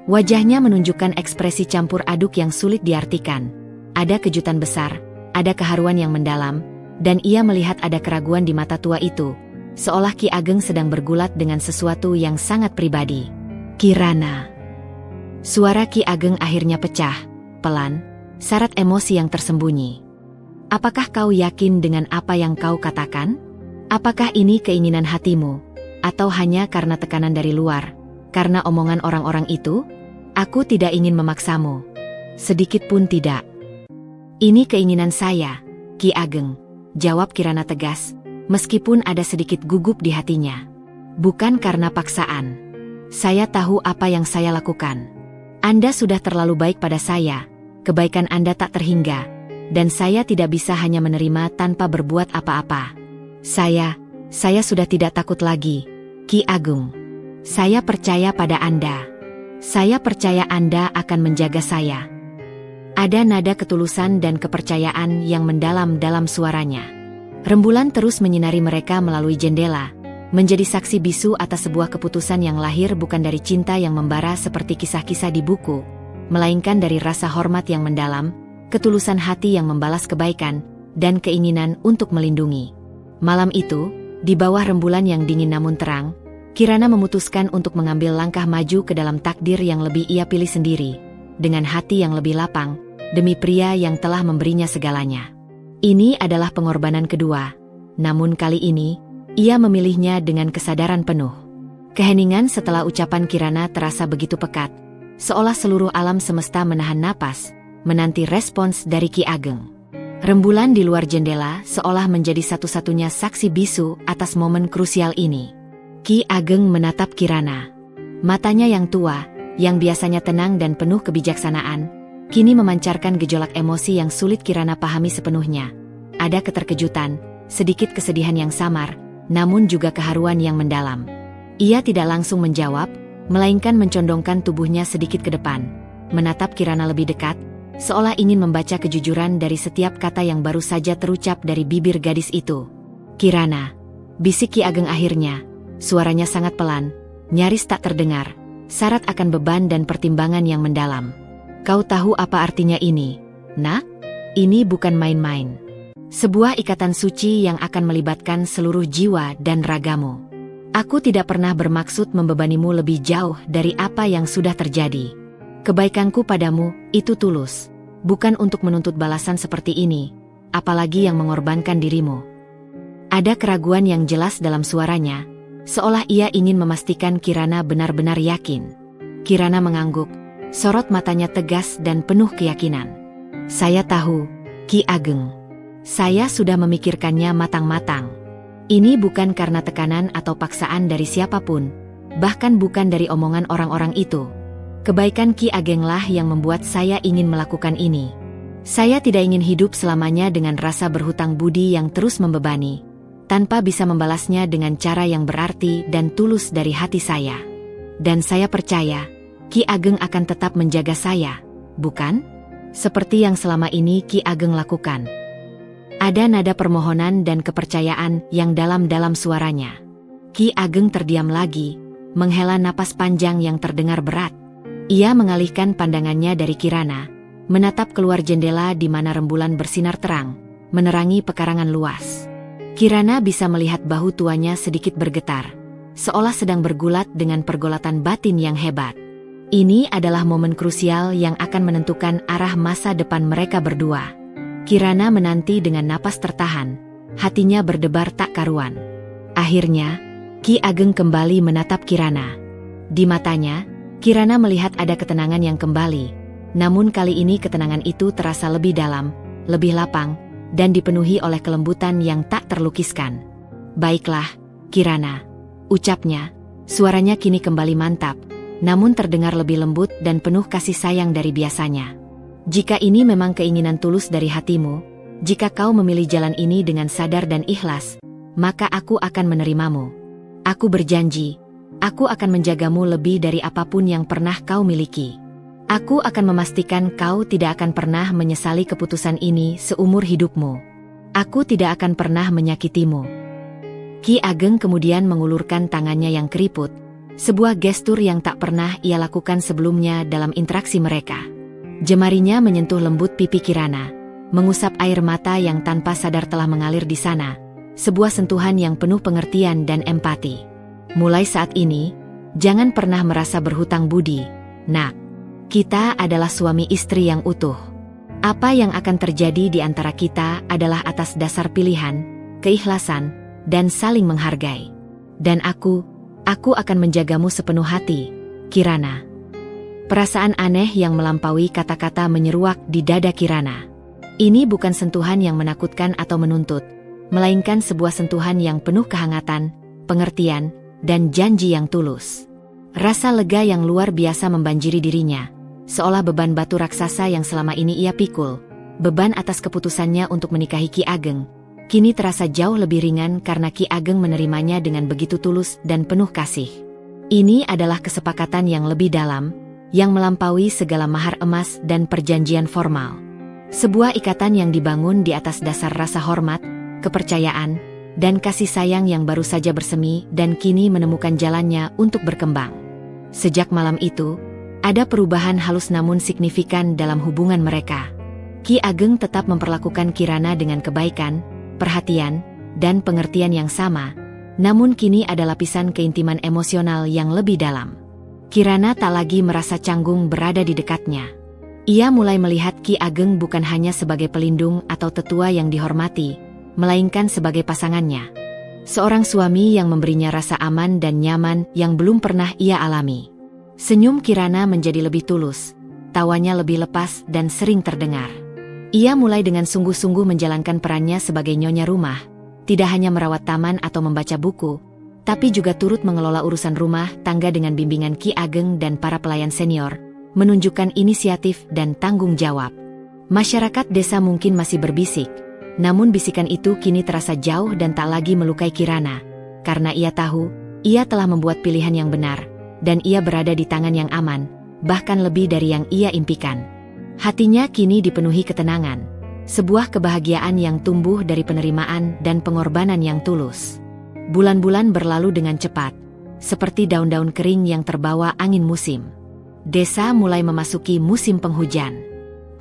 A: Wajahnya menunjukkan ekspresi campur aduk yang sulit diartikan. Ada kejutan besar, ada keharuan yang mendalam, dan ia melihat ada keraguan di mata tua itu, seolah Ki Ageng sedang bergulat dengan sesuatu yang sangat pribadi. "Kirana." Suara Ki Ageng akhirnya pecah, pelan, syarat emosi yang tersembunyi. Apakah kau yakin dengan apa yang kau katakan? Apakah ini keinginan hatimu? Atau hanya karena tekanan dari luar? Karena omongan orang-orang itu? Aku tidak ingin memaksamu. Sedikit pun tidak. Ini keinginan saya, Ki Ageng, jawab Kirana tegas, meskipun ada sedikit gugup di hatinya. Bukan karena paksaan. Saya tahu apa yang saya lakukan. Anda sudah terlalu baik pada saya, kebaikan Anda tak terhingga, dan saya tidak bisa hanya menerima tanpa berbuat apa-apa. Saya sudah tidak takut lagi, Ki Ageng. Saya percaya pada Anda. Saya percaya Anda akan menjaga saya. Ada nada ketulusan dan kepercayaan yang mendalam dalam suaranya. Rembulan terus menyinari mereka melalui jendela, menjadi saksi bisu atas sebuah keputusan yang lahir bukan dari cinta yang membara seperti kisah-kisah di buku, melainkan dari rasa hormat yang mendalam, ketulusan hati yang membalas kebaikan, dan keinginan untuk melindungi. Malam itu, di bawah rembulan yang dingin namun terang, Kirana memutuskan untuk mengambil langkah maju ke dalam takdir yang lebih ia pilih sendiri, dengan hati yang lebih lapang, demi pria yang telah memberinya segalanya. Ini adalah pengorbanan kedua, namun kali ini, ia memilihnya dengan kesadaran penuh. Keheningan setelah ucapan Kirana terasa begitu pekat, seolah seluruh alam semesta menahan napas, menanti respons dari Ki Ageng. Rembulan di luar jendela seolah menjadi satu-satunya saksi bisu atas momen krusial ini. Ki Ageng menatap Kirana. Matanya yang tua, yang biasanya tenang dan penuh kebijaksanaan, kini memancarkan gejolak emosi yang sulit Kirana pahami sepenuhnya. Ada keterkejutan, sedikit kesedihan yang samar, namun juga keharuan yang mendalam. Ia tidak langsung menjawab, melainkan mencondongkan tubuhnya sedikit ke depan, menatap Kirana lebih dekat, seolah ingin membaca kejujuran dari setiap kata yang baru saja terucap dari bibir gadis itu. Kirana, bisik Ki Ageng akhirnya, suaranya sangat pelan, nyaris tak terdengar, syarat akan beban dan pertimbangan yang mendalam. Kau tahu apa artinya ini, nak? Ini bukan main-main. Sebuah ikatan suci yang akan melibatkan seluruh jiwa dan ragamu. Aku tidak pernah bermaksud membebanimu lebih jauh dari apa yang sudah terjadi. Kebaikanku padamu, itu tulus. Bukan untuk menuntut balasan seperti ini, apalagi yang mengorbankan dirimu. Ada keraguan yang jelas dalam suaranya, seolah ia ingin memastikan Kirana benar-benar yakin. Kirana mengangguk, sorot matanya tegas dan penuh keyakinan. Saya tahu, Ki Ageng. Saya sudah memikirkannya matang-matang. Ini bukan karena tekanan atau paksaan dari siapapun, bahkan bukan dari omongan orang-orang itu. Kebaikan Ki Agenglah yang membuat saya ingin melakukan ini. Saya tidak ingin hidup selamanya dengan rasa berhutang budi yang terus membebani, tanpa bisa membalasnya dengan cara yang berarti dan tulus dari hati saya. Dan saya percaya, Ki Ageng akan tetap menjaga saya, bukan? Seperti yang selama ini Ki Ageng lakukan. Ada nada permohonan dan kepercayaan yang dalam-dalam suaranya. Ki Ageng terdiam lagi, menghela napas panjang yang terdengar berat. Ia mengalihkan pandangannya dari Kirana, menatap keluar jendela di mana rembulan bersinar terang, menerangi pekarangan luas. Kirana bisa melihat bahu tuanya sedikit bergetar, seolah sedang bergulat dengan pergolatan batin yang hebat. Ini adalah momen krusial yang akan menentukan arah masa depan mereka berdua. Kirana menanti dengan napas tertahan, hatinya berdebar tak karuan. Akhirnya, Ki Ageng kembali menatap Kirana. Di matanya, Kirana melihat ada ketenangan yang kembali, namun kali ini ketenangan itu terasa lebih dalam, lebih lapang, dan dipenuhi oleh kelembutan yang tak terlukiskan. Baiklah, Kirana, ucapnya, suaranya kini kembali mantap, namun terdengar lebih lembut dan penuh kasih sayang dari biasanya. Jika ini memang keinginan tulus dari hatimu, jika kau memilih jalan ini dengan sadar dan ikhlas, maka aku akan menerimamu. Aku berjanji, aku akan menjagamu lebih dari apapun yang pernah kau miliki. Aku akan memastikan kau tidak akan pernah menyesali keputusan ini seumur hidupmu. Aku tidak akan pernah menyakitimu. Ki Ageng kemudian mengulurkan tangannya yang keriput, sebuah gestur yang tak pernah ia lakukan sebelumnya dalam interaksi mereka. Jemarinya menyentuh lembut pipi Kirana, mengusap air mata yang tanpa sadar telah mengalir di sana, sebuah sentuhan yang penuh pengertian dan empati. Mulai saat ini, jangan pernah merasa berhutang budi, nak. Kita adalah suami istri yang utuh. Apa yang akan terjadi di antara kita adalah atas dasar pilihan, keikhlasan, dan saling menghargai. Dan aku akan menjagamu sepenuh hati, Kirana. Perasaan aneh yang melampaui kata-kata menyeruak di dada Kirana. Ini bukan sentuhan yang menakutkan atau menuntut, melainkan sebuah sentuhan yang penuh kehangatan, pengertian, dan janji yang tulus. Rasa lega yang luar biasa membanjiri dirinya, seolah beban batu raksasa yang selama ini ia pikul, beban atas keputusannya untuk menikahi Ki Ageng, kini terasa jauh lebih ringan karena Ki Ageng menerimanya dengan begitu tulus dan penuh kasih. Ini adalah kesepakatan yang lebih dalam, yang melampaui segala mahar emas dan perjanjian formal. Sebuah ikatan yang dibangun di atas dasar rasa hormat, kepercayaan, dan kasih sayang yang baru saja bersemi dan kini menemukan jalannya untuk berkembang. Sejak malam itu, ada perubahan halus namun signifikan dalam hubungan mereka. Ki Ageng tetap memperlakukan Kirana dengan kebaikan, perhatian, dan pengertian yang sama, namun kini ada lapisan keintiman emosional yang lebih dalam. Kirana tak lagi merasa canggung berada di dekatnya. Ia mulai melihat Ki Ageng bukan hanya sebagai pelindung atau tetua yang dihormati, melainkan sebagai pasangannya. Seorang suami yang memberinya rasa aman dan nyaman yang belum pernah ia alami. Senyum Kirana menjadi lebih tulus, tawanya lebih lepas dan sering terdengar. Ia mulai dengan sungguh-sungguh menjalankan perannya sebagai nyonya rumah, tidak hanya merawat taman atau membaca buku, tapi juga turut mengelola urusan rumah tangga dengan bimbingan Ki Ageng dan para pelayan senior, menunjukkan inisiatif dan tanggung jawab. Masyarakat desa mungkin masih berbisik, namun bisikan itu kini terasa jauh dan tak lagi melukai Kirana, karena ia tahu, ia telah membuat pilihan yang benar, dan ia berada di tangan yang aman, bahkan lebih dari yang ia impikan. Hatinya kini dipenuhi ketenangan, sebuah kebahagiaan yang tumbuh dari penerimaan dan pengorbanan yang tulus. Bulan-bulan berlalu dengan cepat, seperti daun-daun kering yang terbawa angin musim. Desa mulai memasuki musim penghujan.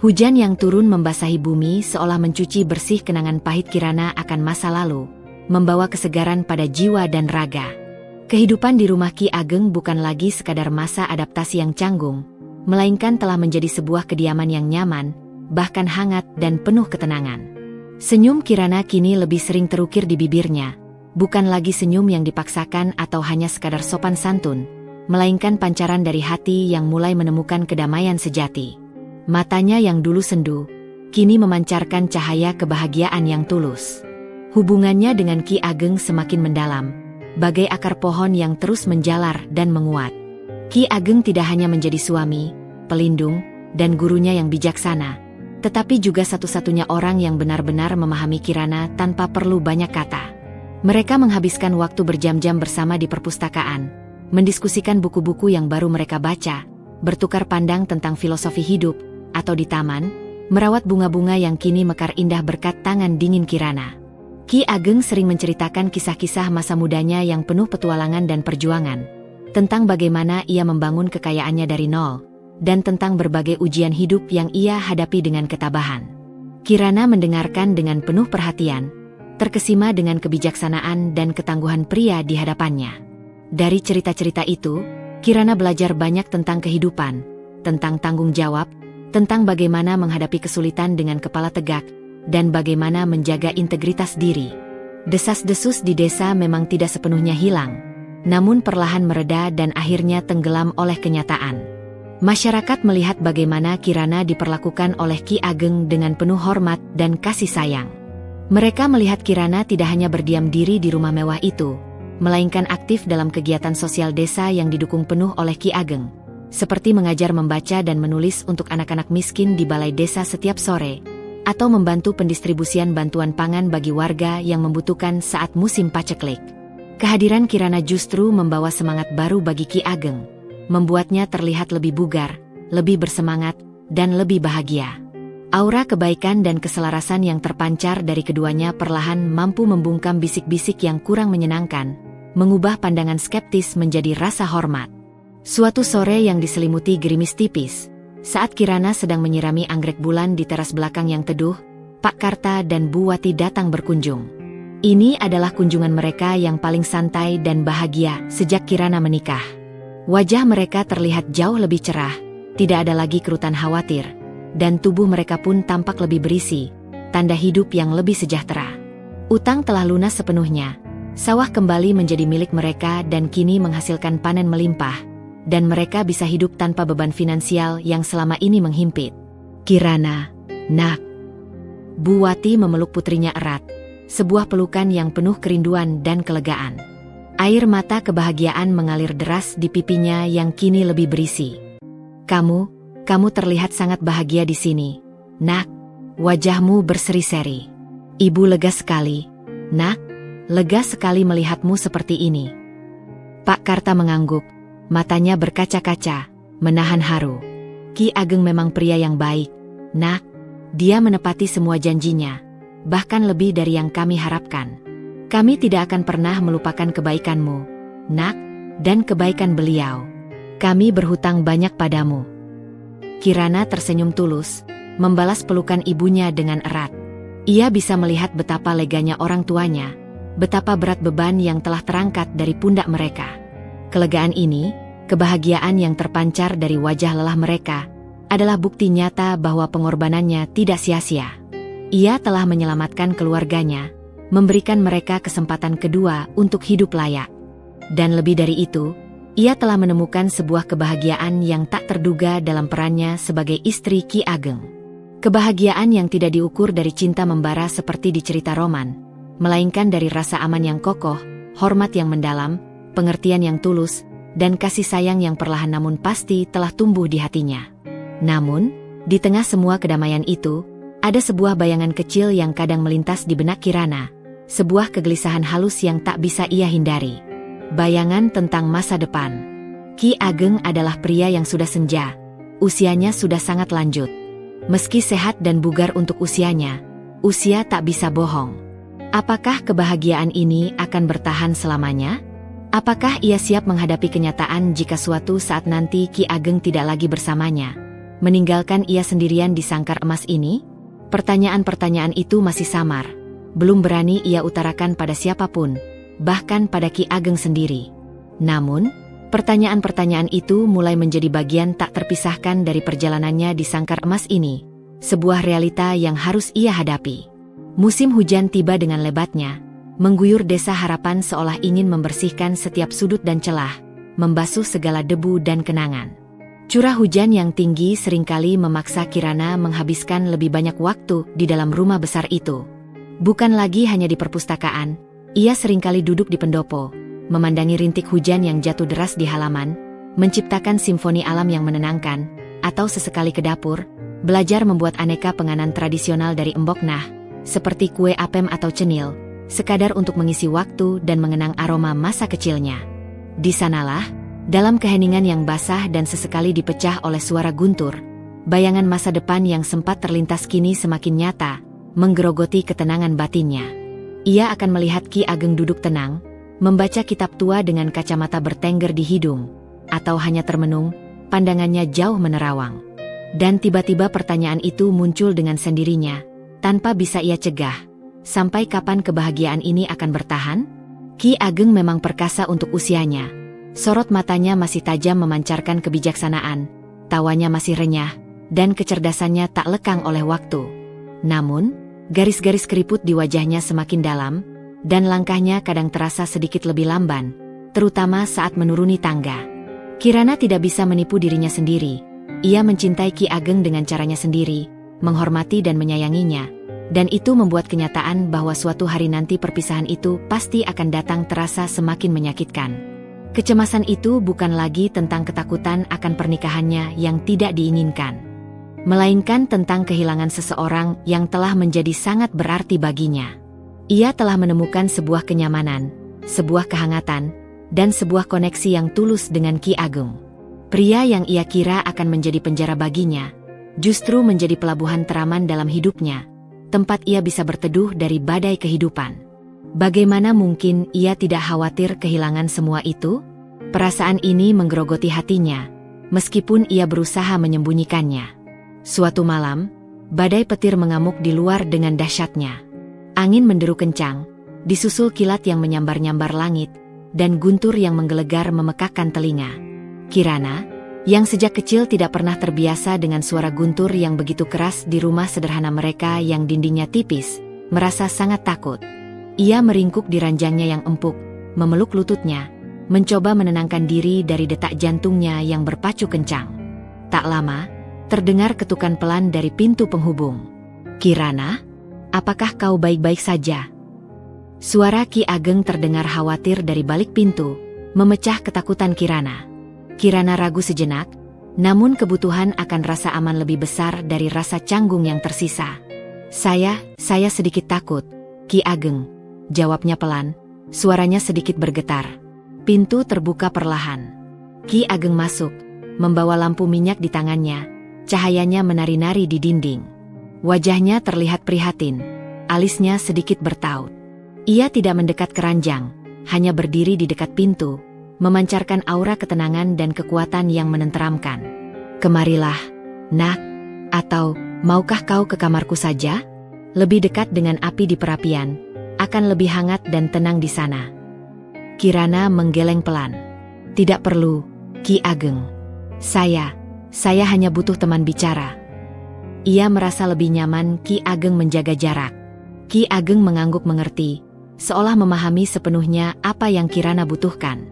A: Hujan yang turun membasahi bumi seolah mencuci bersih kenangan pahit Kirana akan masa lalu, membawa kesegaran pada jiwa dan raga. Kehidupan di rumah Ki Ageng bukan lagi sekadar masa adaptasi yang canggung, melainkan telah menjadi sebuah kediaman yang nyaman, bahkan hangat dan penuh ketenangan. Senyum Kirana kini lebih sering terukir di bibirnya, bukan lagi senyum yang dipaksakan atau hanya sekadar sopan santun, melainkan pancaran dari hati yang mulai menemukan kedamaian sejati. Matanya yang dulu sendu, kini memancarkan cahaya kebahagiaan yang tulus. Hubungannya dengan Ki Ageng semakin mendalam, bagai akar pohon yang terus menjalar dan menguat. Ki Ageng tidak hanya menjadi suami, pelindung, dan gurunya yang bijaksana, tetapi juga satu-satunya orang yang benar-benar memahami Kirana tanpa perlu banyak kata. Mereka menghabiskan waktu berjam-jam bersama di perpustakaan, mendiskusikan buku-buku yang baru mereka baca, bertukar pandang tentang filosofi hidup, atau di taman, merawat bunga-bunga yang kini mekar indah berkat tangan dingin Kirana. Ki Ageng sering menceritakan kisah-kisah masa mudanya yang penuh petualangan dan perjuangan, tentang bagaimana ia membangun kekayaannya dari nol, dan tentang berbagai ujian hidup yang ia hadapi dengan ketabahan. Kirana mendengarkan dengan penuh perhatian, terkesima dengan kebijaksanaan dan ketangguhan pria di hadapannya. Dari cerita-cerita itu, Kirana belajar banyak tentang kehidupan, tentang tanggung jawab, tentang bagaimana menghadapi kesulitan dengan kepala tegak, dan bagaimana menjaga integritas diri. Desas-desus di desa memang tidak sepenuhnya hilang, namun perlahan mereda dan akhirnya tenggelam oleh kenyataan. Masyarakat melihat bagaimana Kirana diperlakukan oleh Ki Ageng dengan penuh hormat dan kasih sayang. Mereka melihat Kirana tidak hanya berdiam diri di rumah mewah itu, melainkan aktif dalam kegiatan sosial desa yang didukung penuh oleh Ki Ageng, seperti mengajar membaca dan menulis untuk anak-anak miskin di balai desa setiap sore, atau membantu pendistribusian bantuan pangan bagi warga yang membutuhkan saat musim paceklik. Kehadiran Kirana justru membawa semangat baru bagi Ki Ageng, membuatnya terlihat lebih bugar, lebih bersemangat, dan lebih bahagia. Aura kebaikan dan keselarasan yang terpancar dari keduanya perlahan mampu membungkam bisik-bisik yang kurang menyenangkan, mengubah pandangan skeptis menjadi rasa hormat. Suatu sore yang diselimuti gerimis tipis, saat Kirana sedang menyirami anggrek bulan di teras belakang yang teduh, Pak Karta dan Bu Wati datang berkunjung. Ini adalah kunjungan mereka yang paling santai dan bahagia sejak Kirana menikah. Wajah mereka terlihat jauh lebih cerah, tidak ada lagi kerutan khawatir, dan tubuh mereka pun tampak lebih berisi, tanda hidup yang lebih sejahtera. Utang telah lunas sepenuhnya, sawah kembali menjadi milik mereka dan kini menghasilkan panen melimpah, dan mereka bisa hidup tanpa beban finansial yang selama ini menghimpit. Kirana, nak. Bu Wati memeluk putrinya erat, sebuah pelukan yang penuh kerinduan dan kelegaan. Air mata kebahagiaan mengalir deras di pipinya yang kini lebih berisi. Kamu terlihat sangat bahagia di sini, nak. Wajahmu berseri-seri. Ibu lega sekali, nak. Lega sekali melihatmu seperti ini. Pak Karta mengangguk, matanya berkaca-kaca, menahan haru. Ki Ageng memang pria yang baik, nak. Dia menepati semua janjinya, bahkan lebih dari yang kami harapkan. Kami tidak akan pernah melupakan kebaikanmu, nak, dan kebaikan beliau. Kami berhutang banyak padamu. Kirana tersenyum tulus, membalas pelukan ibunya dengan erat. Ia bisa melihat betapa leganya orang tuanya, betapa berat beban yang telah terangkat dari pundak mereka. Kelegaan ini, kebahagiaan yang terpancar dari wajah lelah mereka, adalah bukti nyata bahwa pengorbanannya tidak sia-sia. Ia telah menyelamatkan keluarganya, memberikan mereka kesempatan kedua untuk hidup layak. Dan lebih dari itu, ia telah menemukan sebuah kebahagiaan yang tak terduga dalam perannya sebagai istri Ki Ageng. Kebahagiaan yang tidak diukur dari cinta membara seperti di cerita roman, melainkan dari rasa aman yang kokoh, hormat yang mendalam, pengertian yang tulus, dan kasih sayang yang perlahan namun pasti telah tumbuh di hatinya. Namun, di tengah semua kedamaian itu, ada sebuah bayangan kecil yang kadang melintas di benak Kirana, sebuah kegelisahan halus yang tak bisa ia hindari. Bayangan tentang masa depan. Ki Ageng adalah pria yang sudah senja, usianya sudah sangat lanjut. Meski sehat dan bugar untuk usianya, usia tak bisa bohong. Apakah kebahagiaan ini akan bertahan selamanya? Apakah ia siap menghadapi kenyataan jika suatu saat nanti Ki Ageng tidak lagi bersamanya, meninggalkan ia sendirian di sangkar emas ini? Pertanyaan-pertanyaan itu masih samar, belum berani ia utarakan pada siapapun, bahkan pada Ki Ageng sendiri. Namun, pertanyaan-pertanyaan itu mulai menjadi bagian tak terpisahkan dari perjalanannya di sangkar emas ini, sebuah realita yang harus ia hadapi. Musim hujan tiba dengan lebatnya, mengguyur desa harapan seolah ingin membersihkan setiap sudut dan celah, membasuh segala debu dan kenangan. Curah hujan yang tinggi seringkali memaksa Kirana menghabiskan lebih banyak waktu di dalam rumah besar itu. Bukan lagi hanya di perpustakaan, ia seringkali duduk di pendopo, memandangi rintik hujan yang jatuh deras di halaman, menciptakan simfoni alam yang menenangkan, atau sesekali ke dapur, belajar membuat aneka penganan tradisional dari embok nah, seperti kue apem atau cenil, sekadar untuk mengisi waktu dan mengenang aroma masa kecilnya. Di sanalah, dalam keheningan yang basah dan sesekali dipecah oleh suara guntur, bayangan masa depan yang sempat terlintas kini semakin nyata, menggerogoti ketenangan batinnya. Ia akan melihat Ki Ageng duduk tenang, membaca kitab tua dengan kacamata bertengger di hidung, atau hanya termenung, pandangannya jauh menerawang. Dan tiba-tiba pertanyaan itu muncul dengan sendirinya, tanpa bisa ia cegah. Sampai kapan kebahagiaan ini akan bertahan? Ki Ageng memang perkasa untuk usianya. Sorot matanya masih tajam memancarkan kebijaksanaan, tawanya masih renyah, dan kecerdasannya tak lekang oleh waktu. Namun, garis-garis keriput di wajahnya semakin dalam, dan langkahnya kadang terasa sedikit lebih lamban, terutama saat menuruni tangga. Kirana tidak bisa menipu dirinya sendiri. Ia mencintai Ki Ageng dengan caranya sendiri, menghormati dan menyayanginya, dan itu membuat kenyataan bahwa suatu hari nanti perpisahan itu pasti akan datang terasa semakin menyakitkan. Kecemasan itu bukan lagi tentang ketakutan akan pernikahannya yang tidak diinginkan, melainkan tentang kehilangan seseorang yang telah menjadi sangat berarti baginya. Ia telah menemukan sebuah kenyamanan, sebuah kehangatan, dan sebuah koneksi yang tulus dengan Ki Ageng. Pria yang ia kira akan menjadi penjara baginya, justru menjadi pelabuhan teraman dalam hidupnya, tempat ia bisa berteduh dari badai kehidupan. Bagaimana mungkin ia tidak khawatir kehilangan semua itu? Perasaan ini menggerogoti hatinya, meskipun ia berusaha menyembunyikannya. Suatu malam, badai petir mengamuk di luar dengan dahsyatnya. Angin menderu kencang, disusul kilat yang menyambar-nyambar langit, dan guntur yang menggelegar memekakkan telinga. Kirana, yang sejak kecil tidak pernah terbiasa dengan suara guntur yang begitu keras di rumah sederhana mereka yang dindingnya tipis, merasa sangat takut. Ia meringkuk di ranjangnya yang empuk, memeluk lututnya, mencoba menenangkan diri dari detak jantungnya yang berpacu kencang. Tak lama, terdengar ketukan pelan dari pintu penghubung. "Kirana, apakah kau baik-baik saja?" Suara Ki Ageng terdengar khawatir dari balik pintu, memecah ketakutan Kirana. Kirana ragu sejenak, namun kebutuhan akan rasa aman lebih besar dari rasa canggung yang tersisa. Saya sedikit takut, Ki Ageng," jawabnya pelan, suaranya sedikit bergetar. Pintu terbuka perlahan. Ki Ageng masuk, membawa lampu minyak di tangannya, cahayanya menari-nari di dinding. Wajahnya terlihat prihatin, alisnya sedikit bertaut. Ia tidak mendekat ke ranjang, hanya berdiri di dekat pintu, memancarkan aura ketenangan dan kekuatan yang menenteramkan. "Kemarilah, nak, atau maukah kau ke kamarku saja? Lebih dekat dengan api di perapian, akan lebih hangat dan tenang di sana." Kirana menggeleng pelan. "Tidak perlu, Ki Ageng. Saya hanya butuh teman bicara." Ia merasa lebih nyaman Ki Ageng menjaga jarak. Ki Ageng mengangguk mengerti, seolah memahami sepenuhnya apa yang Kirana butuhkan.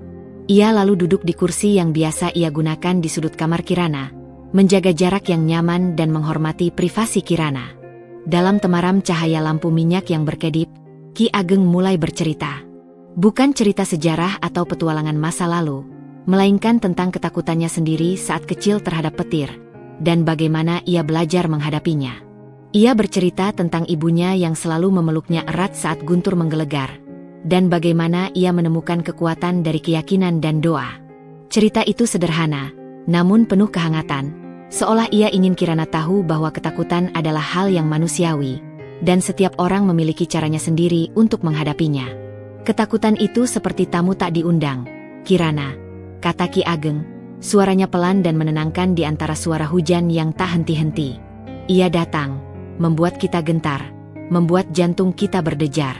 A: Ia lalu duduk di kursi yang biasa ia gunakan di sudut kamar Kirana, menjaga jarak yang nyaman dan menghormati privasi Kirana. Dalam temaram cahaya lampu minyak yang berkedip, Ki Ageng mulai bercerita. Bukan cerita sejarah atau petualangan masa lalu, melainkan tentang ketakutannya sendiri saat kecil terhadap petir, dan bagaimana ia belajar menghadapinya. Ia bercerita tentang ibunya yang selalu memeluknya erat saat guntur menggelegar, dan bagaimana ia menemukan kekuatan dari keyakinan dan doa. Cerita itu sederhana, namun penuh kehangatan, seolah ia ingin Kirana tahu bahwa ketakutan adalah hal yang manusiawi, dan setiap orang memiliki caranya sendiri untuk menghadapinya. "Ketakutan itu seperti tamu tak diundang, Kirana," kata Ki Ageng, suaranya pelan dan menenangkan di antara suara hujan yang tak henti-henti. "Ia datang, membuat kita gentar, membuat jantung kita berdejar.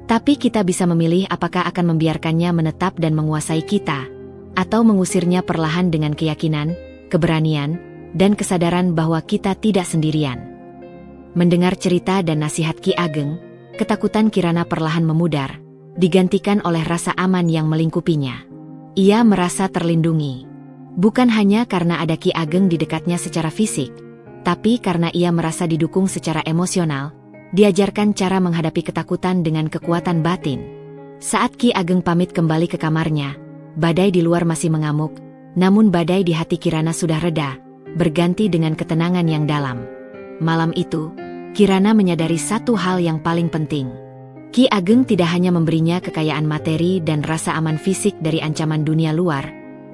A: Tapi kita bisa memilih apakah akan membiarkannya menetap dan menguasai kita, atau mengusirnya perlahan dengan keyakinan, keberanian, dan kesadaran bahwa kita tidak sendirian." Mendengar cerita dan nasihat Ki Ageng, ketakutan Kirana perlahan memudar, digantikan oleh rasa aman yang melingkupinya. Ia merasa terlindungi. Bukan hanya karena ada Ki Ageng di dekatnya secara fisik, tapi karena ia merasa didukung secara emosional, diajarkan cara menghadapi ketakutan dengan kekuatan batin. Saat Ki Ageng pamit kembali ke kamarnya, badai di luar masih mengamuk, namun badai di hati Kirana sudah reda, berganti dengan ketenangan yang dalam. Malam itu, Kirana menyadari satu hal yang paling penting. Ki Ageng tidak hanya memberinya kekayaan materi dan rasa aman fisik dari ancaman dunia luar,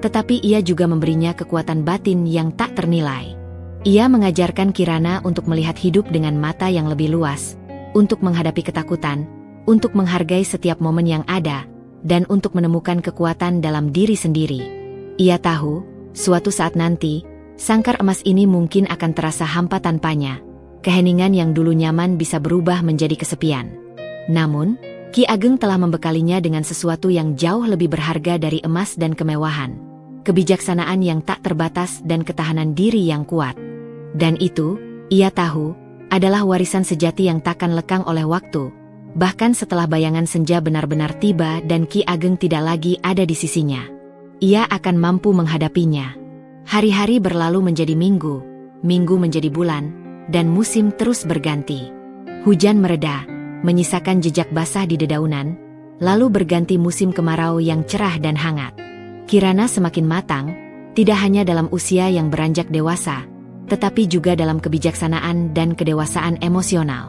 A: tetapi ia juga memberinya kekuatan batin yang tak ternilai. Ia mengajarkan Kirana untuk melihat hidup dengan mata yang lebih luas, untuk menghadapi ketakutan, untuk menghargai setiap momen yang ada, dan untuk menemukan kekuatan dalam diri sendiri. Ia tahu, suatu saat nanti, sangkar emas ini mungkin akan terasa hampa tanpanya. Keheningan yang dulu nyaman bisa berubah menjadi kesepian. Namun, Ki Ageng telah membekalinya dengan sesuatu yang jauh lebih berharga dari emas dan kemewahan. Kebijaksanaan yang tak terbatas dan ketahanan diri yang kuat. Dan itu, ia tahu, adalah warisan sejati yang takkan lekang oleh waktu, bahkan setelah bayangan senja benar-benar tiba dan Ki Ageng tidak lagi ada di sisinya. Ia akan mampu menghadapinya. Hari-hari berlalu menjadi minggu, minggu menjadi bulan, dan musim terus berganti. Hujan mereda, menyisakan jejak basah di dedaunan, lalu berganti musim kemarau yang cerah dan hangat. Kirana semakin matang, tidak hanya dalam usia yang beranjak dewasa, tetapi juga dalam kebijaksanaan dan kedewasaan emosional.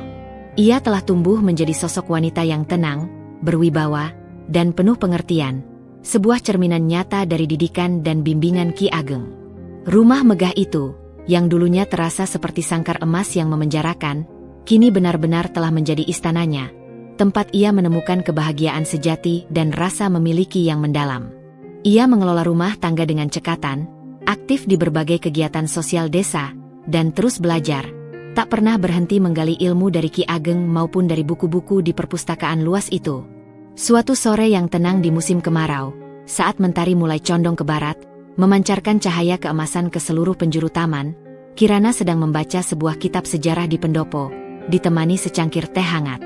A: Ia telah tumbuh menjadi sosok wanita yang tenang, berwibawa, dan penuh pengertian, sebuah cerminan nyata dari didikan dan bimbingan Ki Ageng. Rumah megah itu, yang dulunya terasa seperti sangkar emas yang memenjarakan, kini benar-benar telah menjadi istananya, tempat ia menemukan kebahagiaan sejati dan rasa memiliki yang mendalam. Ia mengelola rumah tangga dengan cekatan, aktif di berbagai kegiatan sosial desa, dan terus belajar, tak pernah berhenti menggali ilmu dari Ki Ageng maupun dari buku-buku di perpustakaan luas itu. Suatu sore yang tenang di musim kemarau, saat mentari mulai condong ke barat, memancarkan cahaya keemasan ke seluruh penjuru taman. Kirana sedang membaca sebuah kitab sejarah di pendopo, ditemani secangkir teh hangat.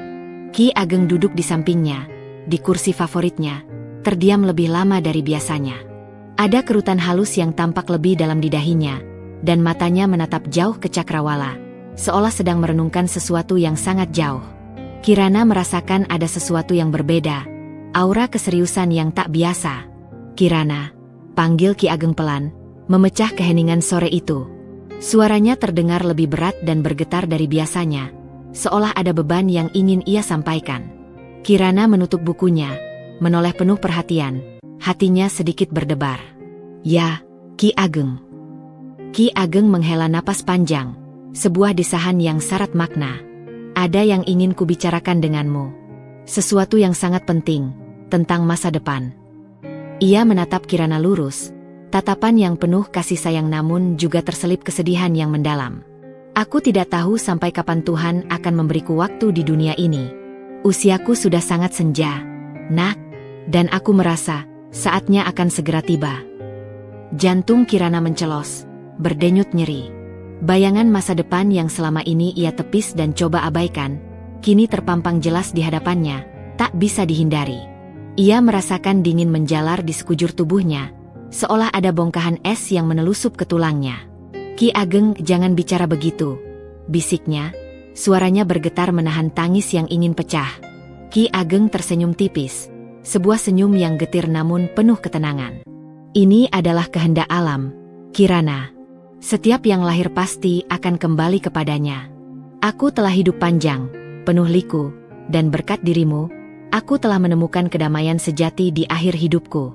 A: Ki Ageng duduk di sampingnya, di kursi favoritnya, terdiam lebih lama dari biasanya. Ada kerutan halus yang tampak lebih dalam di dahinya, dan matanya menatap jauh ke cakrawala, seolah sedang merenungkan sesuatu yang sangat jauh. Kirana merasakan ada sesuatu yang berbeda, aura keseriusan yang tak biasa. "Kirana," panggil Ki Ageng pelan, memecah keheningan sore itu. Suaranya terdengar lebih berat dan bergetar dari biasanya, seolah ada beban yang ingin ia sampaikan. Kirana menutup bukunya, menoleh penuh perhatian, hatinya sedikit berdebar. "Ya, Ki Ageng." Ki Ageng menghela napas panjang, sebuah desahan yang syarat makna. "Ada yang ingin kubicarakan denganmu. Sesuatu yang sangat penting, tentang masa depan." Ia menatap Kirana lurus, tatapan yang penuh kasih sayang namun juga terselip kesedihan yang mendalam. "Aku tidak tahu sampai kapan Tuhan akan memberiku waktu di dunia ini. Usiaku sudah sangat senja, Nak, dan aku merasa saatnya akan segera tiba." Jantung Kirana mencelos, berdenyut nyeri. Bayangan masa depan yang selama ini ia tepis dan coba abaikan, kini terpampang jelas di hadapannya, tak bisa dihindari. Ia merasakan dingin menjalar di sekujur tubuhnya, seolah ada bongkahan es yang menelusup ke tulangnya. "Ki Ageng, jangan bicara begitu," bisiknya, suaranya bergetar menahan tangis yang ingin pecah. Ki Ageng tersenyum tipis, sebuah senyum yang getir namun penuh ketenangan. "Ini adalah kehendak alam, Kirana. Setiap yang lahir pasti akan kembali kepadanya. Aku telah hidup panjang, penuh liku, dan berkat dirimu, aku telah menemukan kedamaian sejati di akhir hidupku."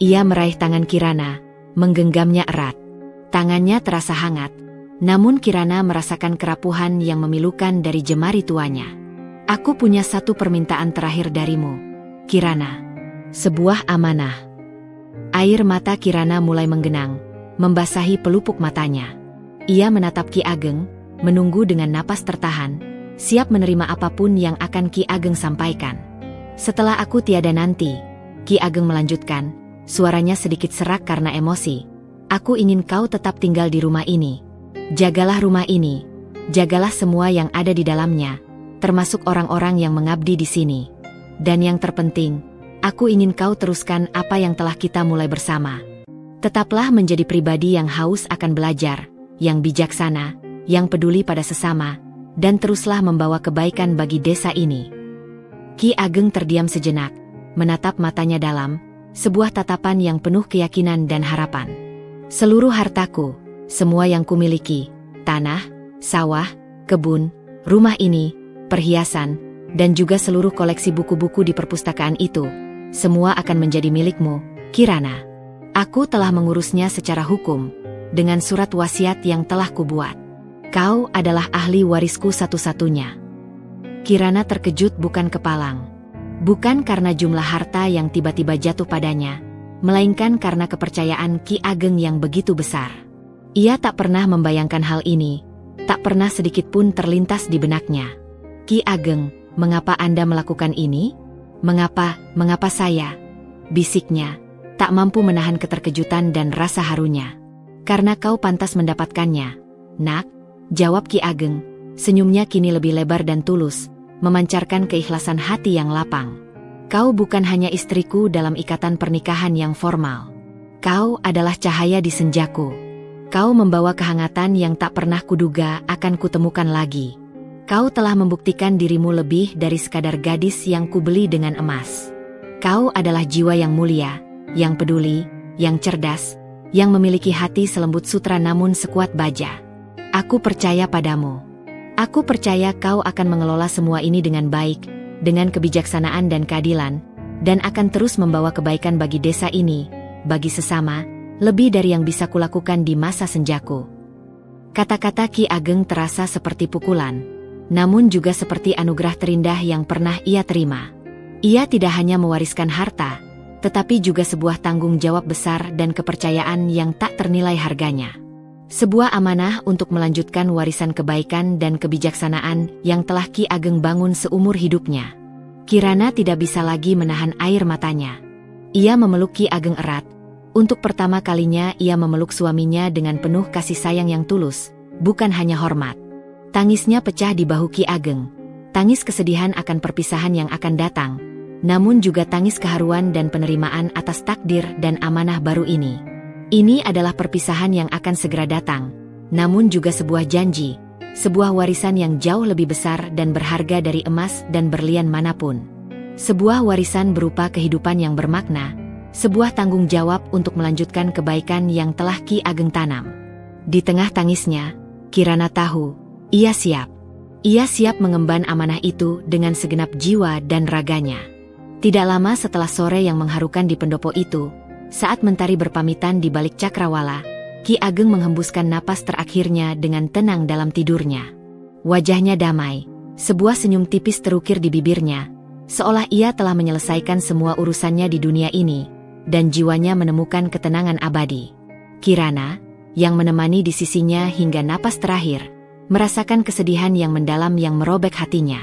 A: Ia meraih tangan Kirana, menggenggamnya erat. Tangannya terasa hangat, namun Kirana merasakan kerapuhan yang memilukan dari jemari tuanya. "Aku punya satu permintaan terakhir darimu, Kirana. Sebuah amanah." Air mata Kirana mulai menggenang, membasahi pelupuk matanya. Ia menatap Ki Ageng, menunggu dengan napas tertahan, siap menerima apapun yang akan Ki Ageng sampaikan. "Setelah aku tiada nanti," Ki Ageng melanjutkan, suaranya sedikit serak karena emosi, "aku ingin kau tetap tinggal di rumah ini. Jagalah rumah ini, jagalah semua yang ada di dalamnya, termasuk orang-orang yang mengabdi di sini. Dan yang terpenting, aku ingin kau teruskan apa yang telah kita mulai bersama. Tetaplah menjadi pribadi yang haus akan belajar, yang bijaksana, yang peduli pada sesama, dan teruslah membawa kebaikan bagi desa ini." Ki Ageng terdiam sejenak, menatap matanya dalam, sebuah tatapan yang penuh keyakinan dan harapan. "Seluruh hartaku, semua yang kumiliki, tanah, sawah, kebun, rumah ini, perhiasan, dan juga seluruh koleksi buku-buku di perpustakaan itu, semua akan menjadi milikmu, Kirana. Aku telah mengurusnya secara hukum, dengan surat wasiat yang telah kubuat. Kau adalah ahli warisku satu-satunya." Kirana terkejut bukan kepalang. Bukan karena jumlah harta yang tiba-tiba jatuh padanya, melainkan karena kepercayaan Ki Ageng yang begitu besar. Ia tak pernah membayangkan hal ini, tak pernah sedikit pun terlintas di benaknya. "Ki Ageng, mengapa Anda melakukan ini? Mengapa saya?" bisiknya, tak mampu menahan keterkejutan dan rasa harunya. "Karena kau pantas mendapatkannya, Nak," jawab Ki Ageng, senyumnya kini lebih lebar dan tulus, memancarkan keikhlasan hati yang lapang. "Kau bukan hanya istriku dalam ikatan pernikahan yang formal. Kau adalah cahaya di senjaku. Kau membawa kehangatan yang tak pernah kuduga akan kutemukan lagi. Kau telah membuktikan dirimu lebih dari sekadar gadis yang kubeli dengan emas. Kau adalah jiwa yang mulia, yang peduli, yang cerdas, yang memiliki hati selembut sutra namun sekuat baja. Aku percaya padamu. Aku percaya kau akan mengelola semua ini dengan baik, dengan kebijaksanaan dan keadilan, dan akan terus membawa kebaikan bagi desa ini, bagi sesama, lebih dari yang bisa kulakukan di masa senjaku." Kata-kata Ki Ageng terasa seperti pukulan, namun juga seperti anugerah terindah yang pernah ia terima. Ia tidak hanya mewariskan harta, tetapi juga sebuah tanggung jawab besar dan kepercayaan yang tak ternilai harganya. Sebuah amanah untuk melanjutkan warisan kebaikan dan kebijaksanaan yang telah Ki Ageng bangun seumur hidupnya. Kirana tidak bisa lagi menahan air matanya. Ia memeluk Ki Ageng erat, Untuk pertama kalinya ia memeluk suaminya dengan penuh kasih sayang yang tulus, bukan hanya hormat. Tangisnya pecah di bahu Ki Ageng. Tangis kesedihan akan perpisahan yang akan datang, namun juga tangis keharuan dan penerimaan atas takdir dan amanah baru ini. Ini adalah perpisahan yang akan segera datang, namun juga sebuah janji, sebuah warisan yang jauh lebih besar dan berharga dari emas dan berlian manapun. Sebuah warisan berupa kehidupan yang bermakna, sebuah tanggung jawab untuk melanjutkan kebaikan yang telah Ki Ageng tanam. Di tengah tangisnya, Kirana tahu, ia siap. Ia siap mengemban amanah itu dengan segenap jiwa dan raganya. Tidak lama setelah sore yang mengharukan di pendopo itu, saat mentari berpamitan di balik cakrawala, Ki Ageng menghembuskan napas terakhirnya dengan tenang dalam tidurnya. Wajahnya damai, sebuah senyum tipis terukir di bibirnya, seolah ia telah menyelesaikan semua urusannya di dunia ini, dan jiwanya menemukan ketenangan abadi. Kirana, yang menemani di sisinya hingga napas terakhir, merasakan kesedihan yang mendalam yang merobek hatinya.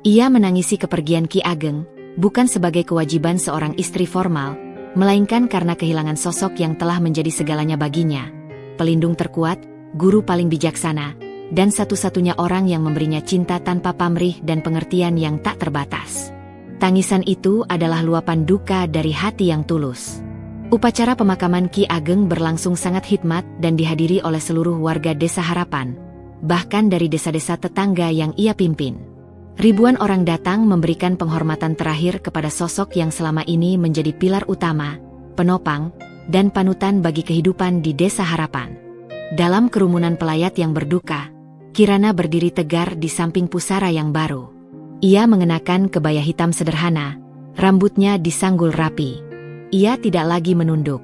A: Ia menangisi kepergian Ki Ageng, bukan sebagai kewajiban seorang istri formal, melainkan karena kehilangan sosok yang telah menjadi segalanya baginya, pelindung terkuat, guru paling bijaksana, dan satu-satunya orang yang memberinya cinta tanpa pamrih dan pengertian yang tak terbatas. Tangisan itu adalah luapan duka dari hati yang tulus. Upacara pemakaman Ki Ageng berlangsung sangat hikmat dan dihadiri oleh seluruh warga Desa Harapan, bahkan dari desa-desa tetangga yang ia pimpin. Ribuan orang datang memberikan penghormatan terakhir kepada sosok yang selama ini menjadi pilar utama, penopang, dan panutan bagi kehidupan di Desa Harapan. Dalam kerumunan pelayat yang berduka, Kirana berdiri tegar di samping pusara yang baru. Ia mengenakan kebaya hitam sederhana, rambutnya disanggul rapi. Ia tidak lagi menunduk.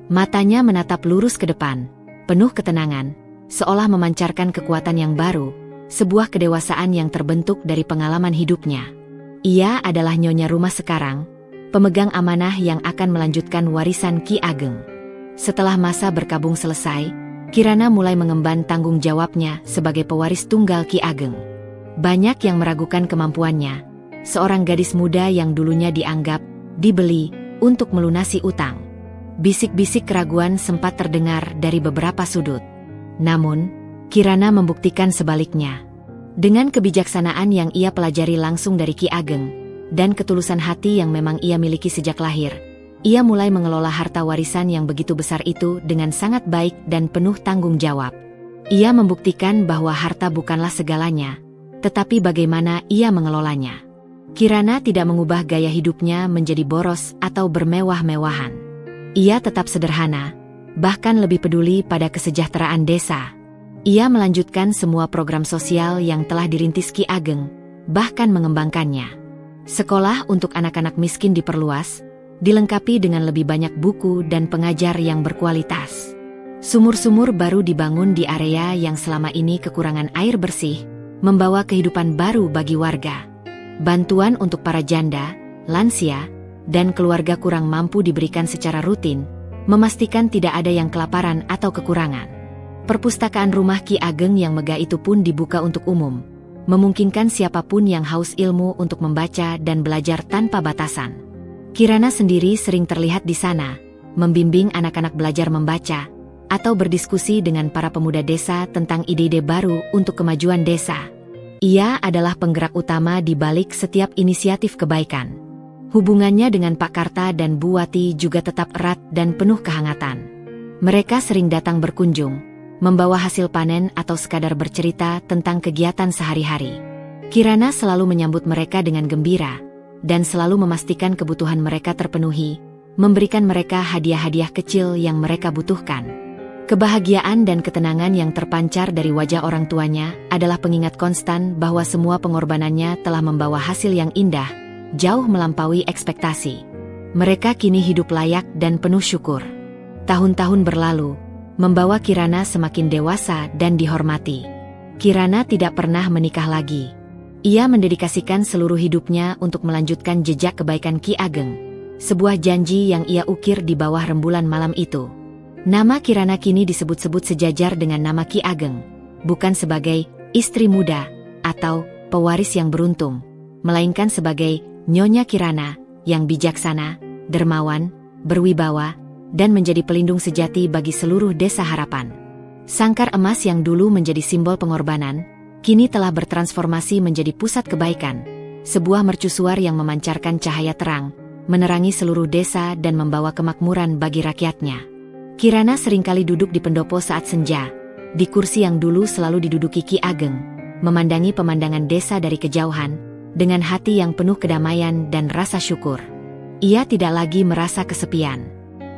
A: Matanya menatap lurus ke depan, penuh ketenangan, seolah memancarkan kekuatan yang baru, sebuah kedewasaan yang terbentuk dari pengalaman hidupnya. Ia adalah nyonya rumah sekarang, pemegang amanah yang akan melanjutkan warisan Ki Ageng. Setelah masa berkabung selesai, Kirana mulai mengemban tanggung jawabnya sebagai pewaris tunggal Ki Ageng. Banyak yang meragukan kemampuannya, seorang gadis muda yang dulunya dianggap, dibeli, untuk melunasi utang. Bisik-bisik keraguan sempat terdengar dari beberapa sudut. Namun, Kirana membuktikan sebaliknya. Dengan kebijaksanaan yang ia pelajari langsung dari Ki Ageng, dan ketulusan hati yang memang ia miliki sejak lahir, ia mulai mengelola harta warisan yang begitu besar itu dengan sangat baik dan penuh tanggung jawab. Ia membuktikan bahwa harta bukanlah segalanya, tetapi bagaimana ia mengelolanya. Kirana tidak mengubah gaya hidupnya menjadi boros atau bermewah-mewahan. Ia tetap sederhana, bahkan lebih peduli pada kesejahteraan desa. Ia melanjutkan semua program sosial yang telah dirintis Ki Ageng, bahkan mengembangkannya. Sekolah untuk anak-anak miskin diperluas, dilengkapi dengan lebih banyak buku dan pengajar yang berkualitas. Sumur-sumur baru dibangun di area yang selama ini kekurangan air bersih, membawa kehidupan baru bagi warga. Bantuan untuk para janda, lansia, dan keluarga kurang mampu diberikan secara rutin, memastikan tidak ada yang kelaparan atau kekurangan. Perpustakaan rumah Ki Ageng yang megah itu pun dibuka untuk umum, memungkinkan siapapun yang haus ilmu untuk membaca dan belajar tanpa batasan. Kirana sendiri sering terlihat di sana, membimbing anak-anak belajar membaca, atau berdiskusi dengan para pemuda desa tentang ide-ide baru untuk kemajuan desa. Ia adalah penggerak utama di balik setiap inisiatif kebaikan. Hubungannya dengan Pak Karta dan Bu Wati juga tetap erat dan penuh kehangatan. Mereka sering datang berkunjung, membawa hasil panen atau sekadar bercerita tentang kegiatan sehari-hari. Kirana selalu menyambut mereka dengan gembira, dan selalu memastikan kebutuhan mereka terpenuhi, memberikan mereka hadiah-hadiah kecil yang mereka butuhkan. Kebahagiaan dan ketenangan yang terpancar dari wajah orang tuanya adalah pengingat konstan bahwa semua pengorbanannya telah membawa hasil yang indah, jauh melampaui ekspektasi. Mereka kini hidup layak dan penuh syukur. Tahun-tahun berlalu, membawa Kirana semakin dewasa dan dihormati. Kirana tidak pernah menikah lagi. Ia mendedikasikan seluruh hidupnya untuk melanjutkan jejak kebaikan Ki Ageng, sebuah janji yang ia ukir di bawah rembulan malam itu. Nama Kirana kini disebut-sebut sejajar dengan nama Ki Ageng, bukan sebagai istri muda atau pewaris yang beruntung, melainkan sebagai Nyonya Kirana yang bijaksana, dermawan, berwibawa, dan menjadi pelindung sejati bagi seluruh Desa Harapan. Sangkar emas yang dulu menjadi simbol pengorbanan, kini telah bertransformasi menjadi pusat kebaikan, sebuah mercusuar yang memancarkan cahaya terang, menerangi seluruh desa dan membawa kemakmuran bagi rakyatnya. Kirana seringkali duduk di pendopo saat senja, di kursi yang dulu selalu diduduki Ki Ageng, memandangi pemandangan desa dari kejauhan, dengan hati yang penuh kedamaian dan rasa syukur. Ia tidak lagi merasa kesepian.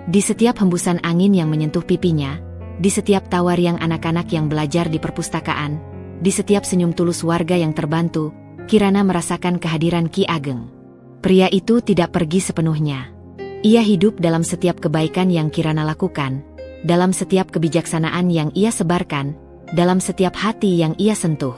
A: Di setiap hembusan angin yang menyentuh pipinya, di setiap tawa riang anak-anak yang belajar di perpustakaan, di setiap senyum tulus warga yang terbantu, Kirana merasakan kehadiran Ki Ageng. Pria itu tidak pergi sepenuhnya. Ia hidup dalam setiap kebaikan yang Kirana lakukan, dalam setiap kebijaksanaan yang ia sebarkan, dalam setiap hati yang ia sentuh.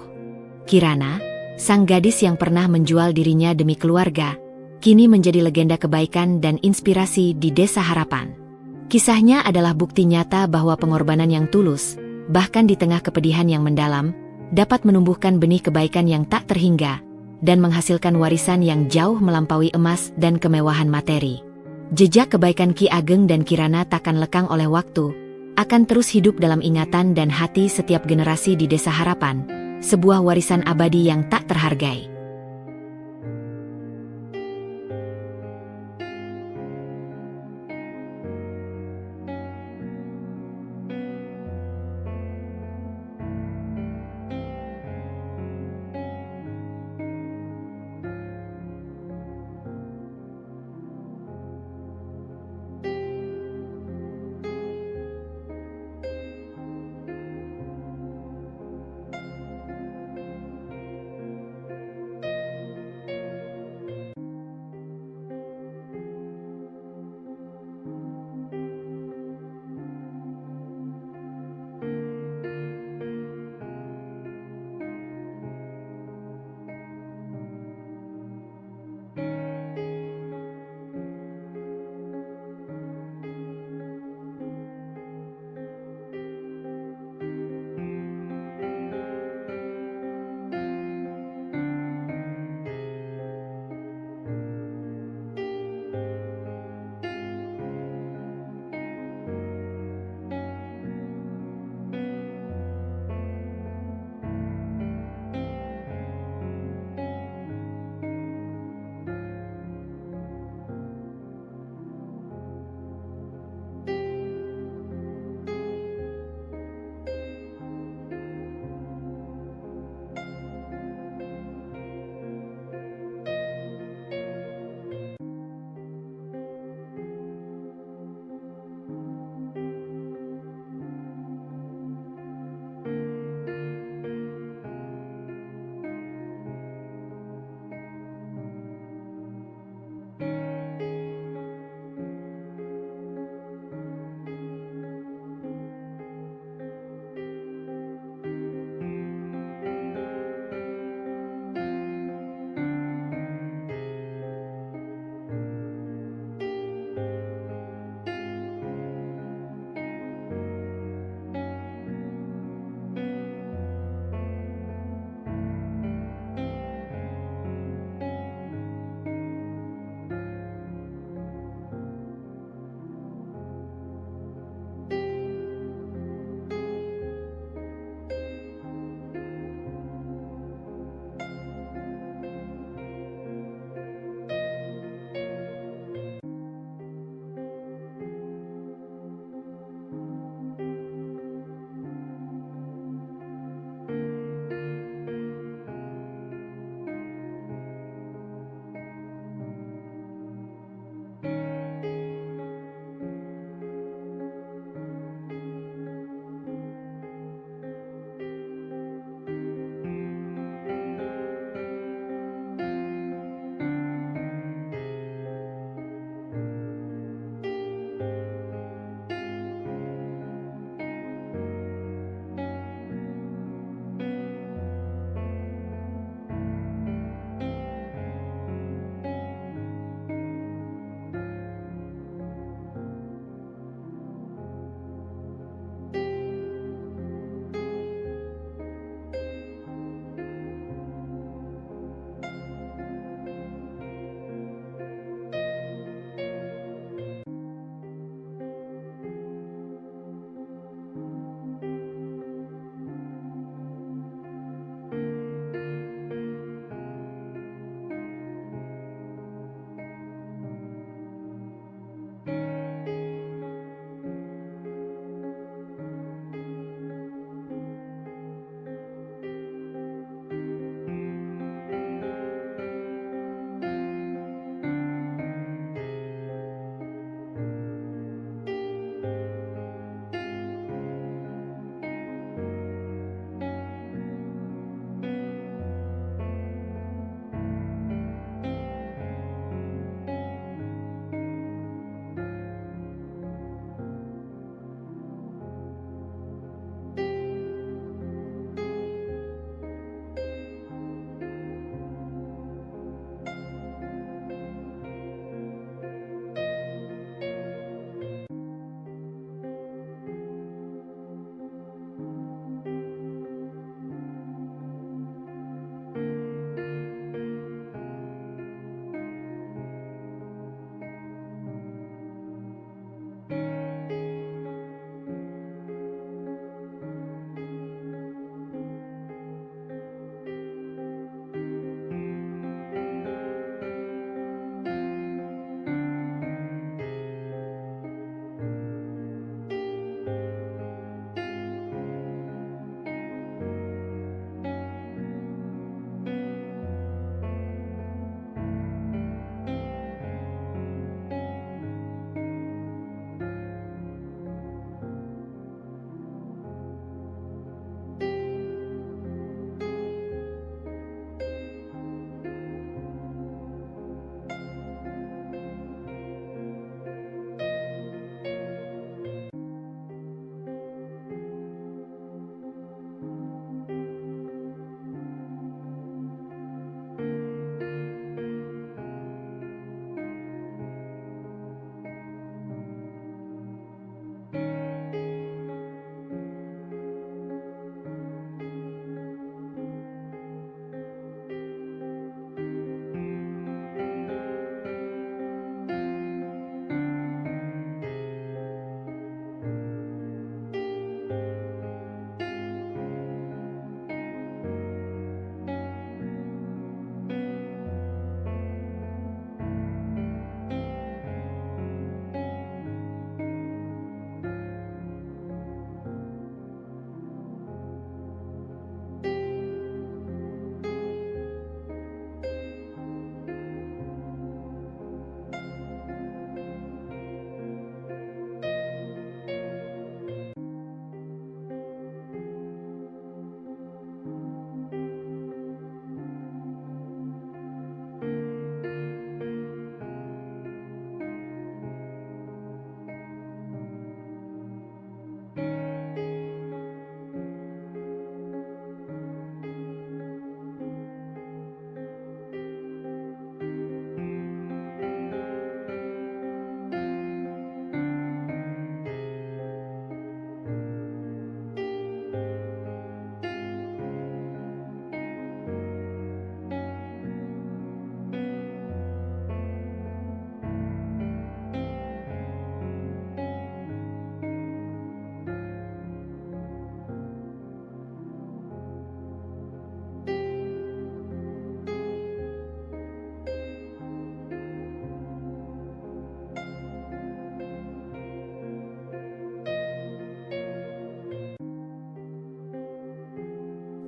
A: Kirana, sang gadis yang pernah menjual dirinya demi keluarga, kini menjadi legenda kebaikan dan inspirasi di Desa Harapan. Kisahnya adalah bukti nyata bahwa pengorbanan yang tulus, bahkan di tengah kepedihan yang mendalam, dapat menumbuhkan benih kebaikan yang tak terhingga, dan menghasilkan warisan yang jauh melampaui emas dan kemewahan materi. Jejak kebaikan Ki Ageng dan Kirana takkan lekang oleh waktu, akan terus hidup dalam ingatan dan hati setiap generasi di Desa Harapan, sebuah warisan abadi yang tak terhargai.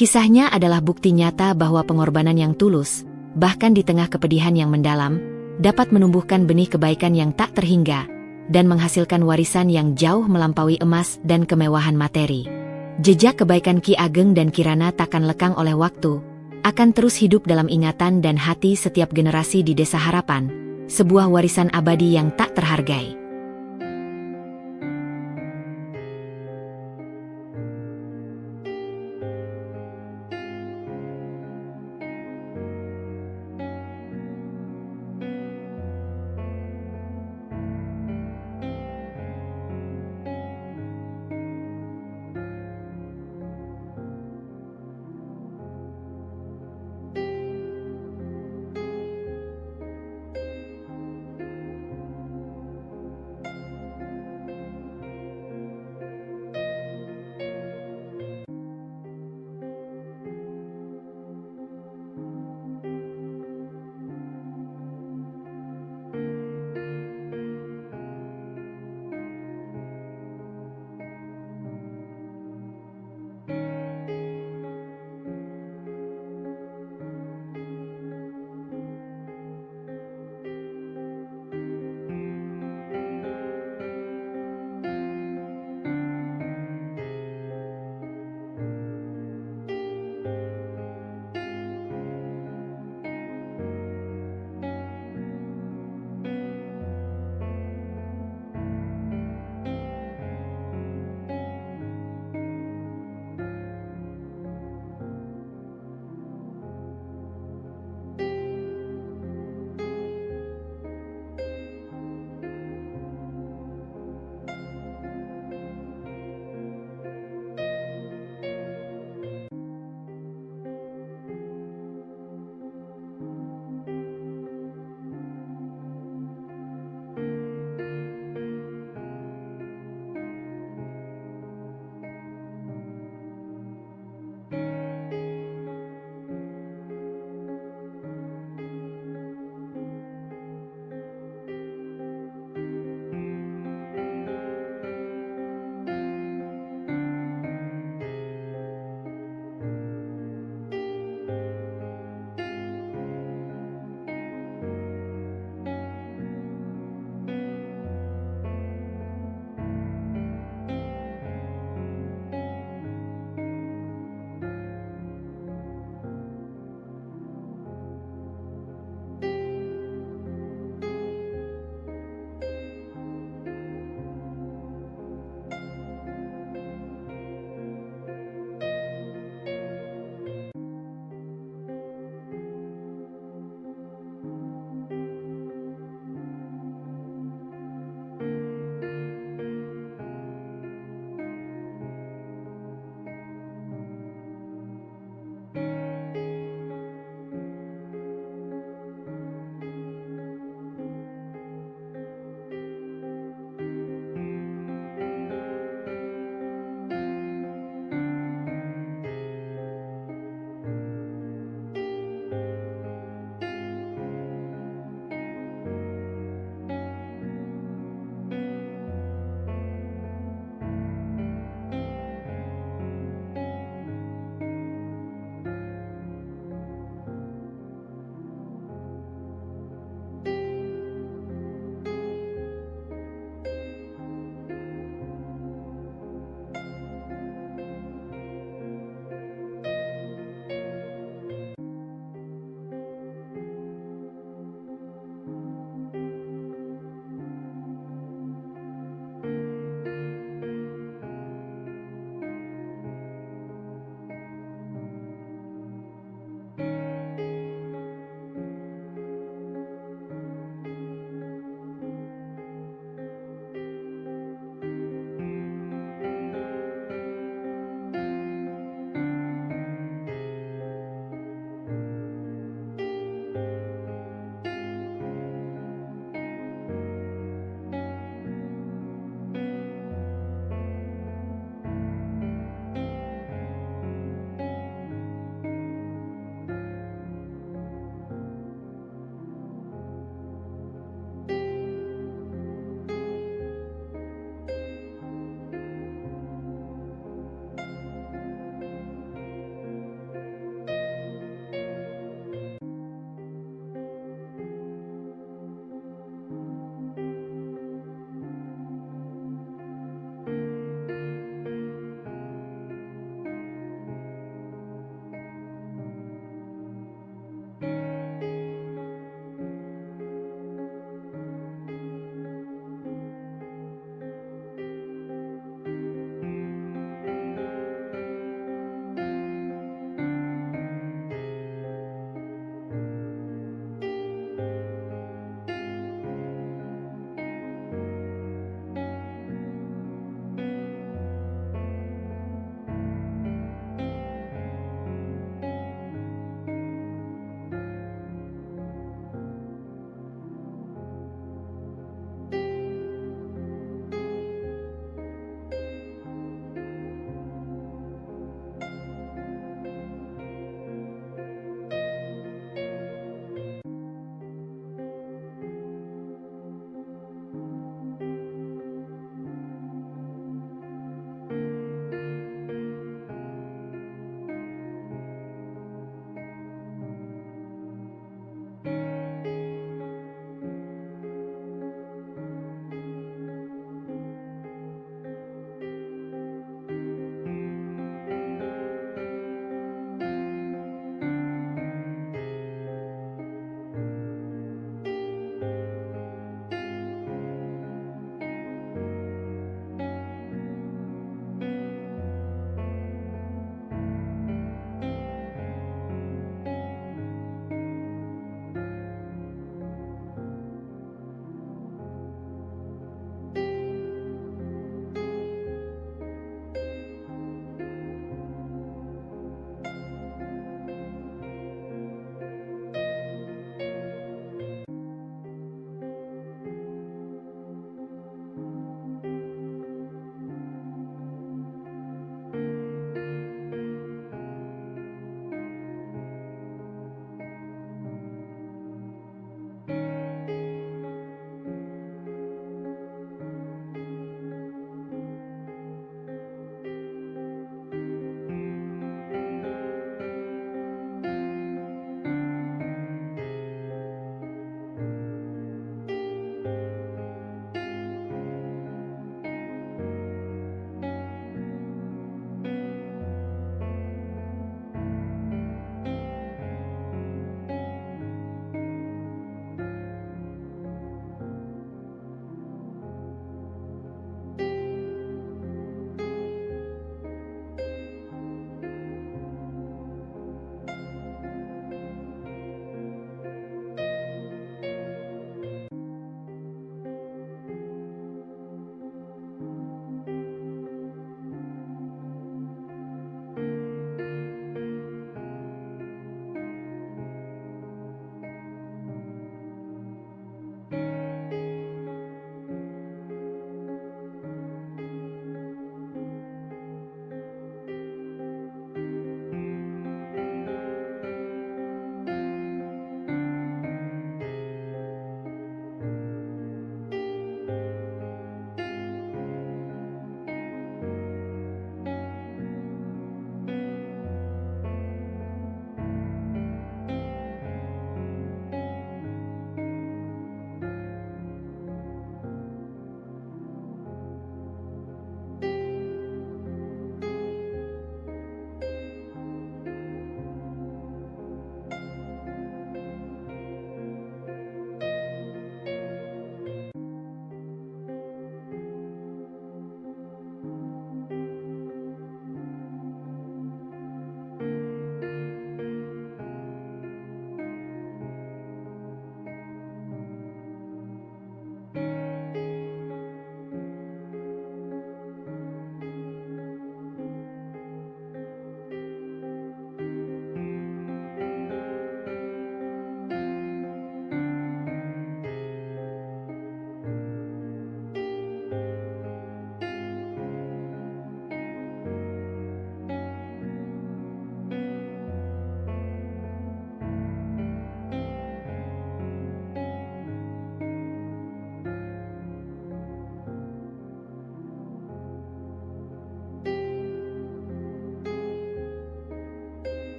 A: Kisahnya adalah bukti nyata bahwa pengorbanan yang tulus, bahkan di tengah kepedihan yang mendalam, dapat menumbuhkan benih kebaikan yang tak terhingga, dan menghasilkan warisan yang jauh melampaui emas dan kemewahan materi. Jejak kebaikan Ki Ageng dan Kirana takkan lekang oleh waktu, akan terus hidup dalam ingatan dan hati setiap generasi di Desa Harapan, sebuah warisan abadi yang tak terhargai.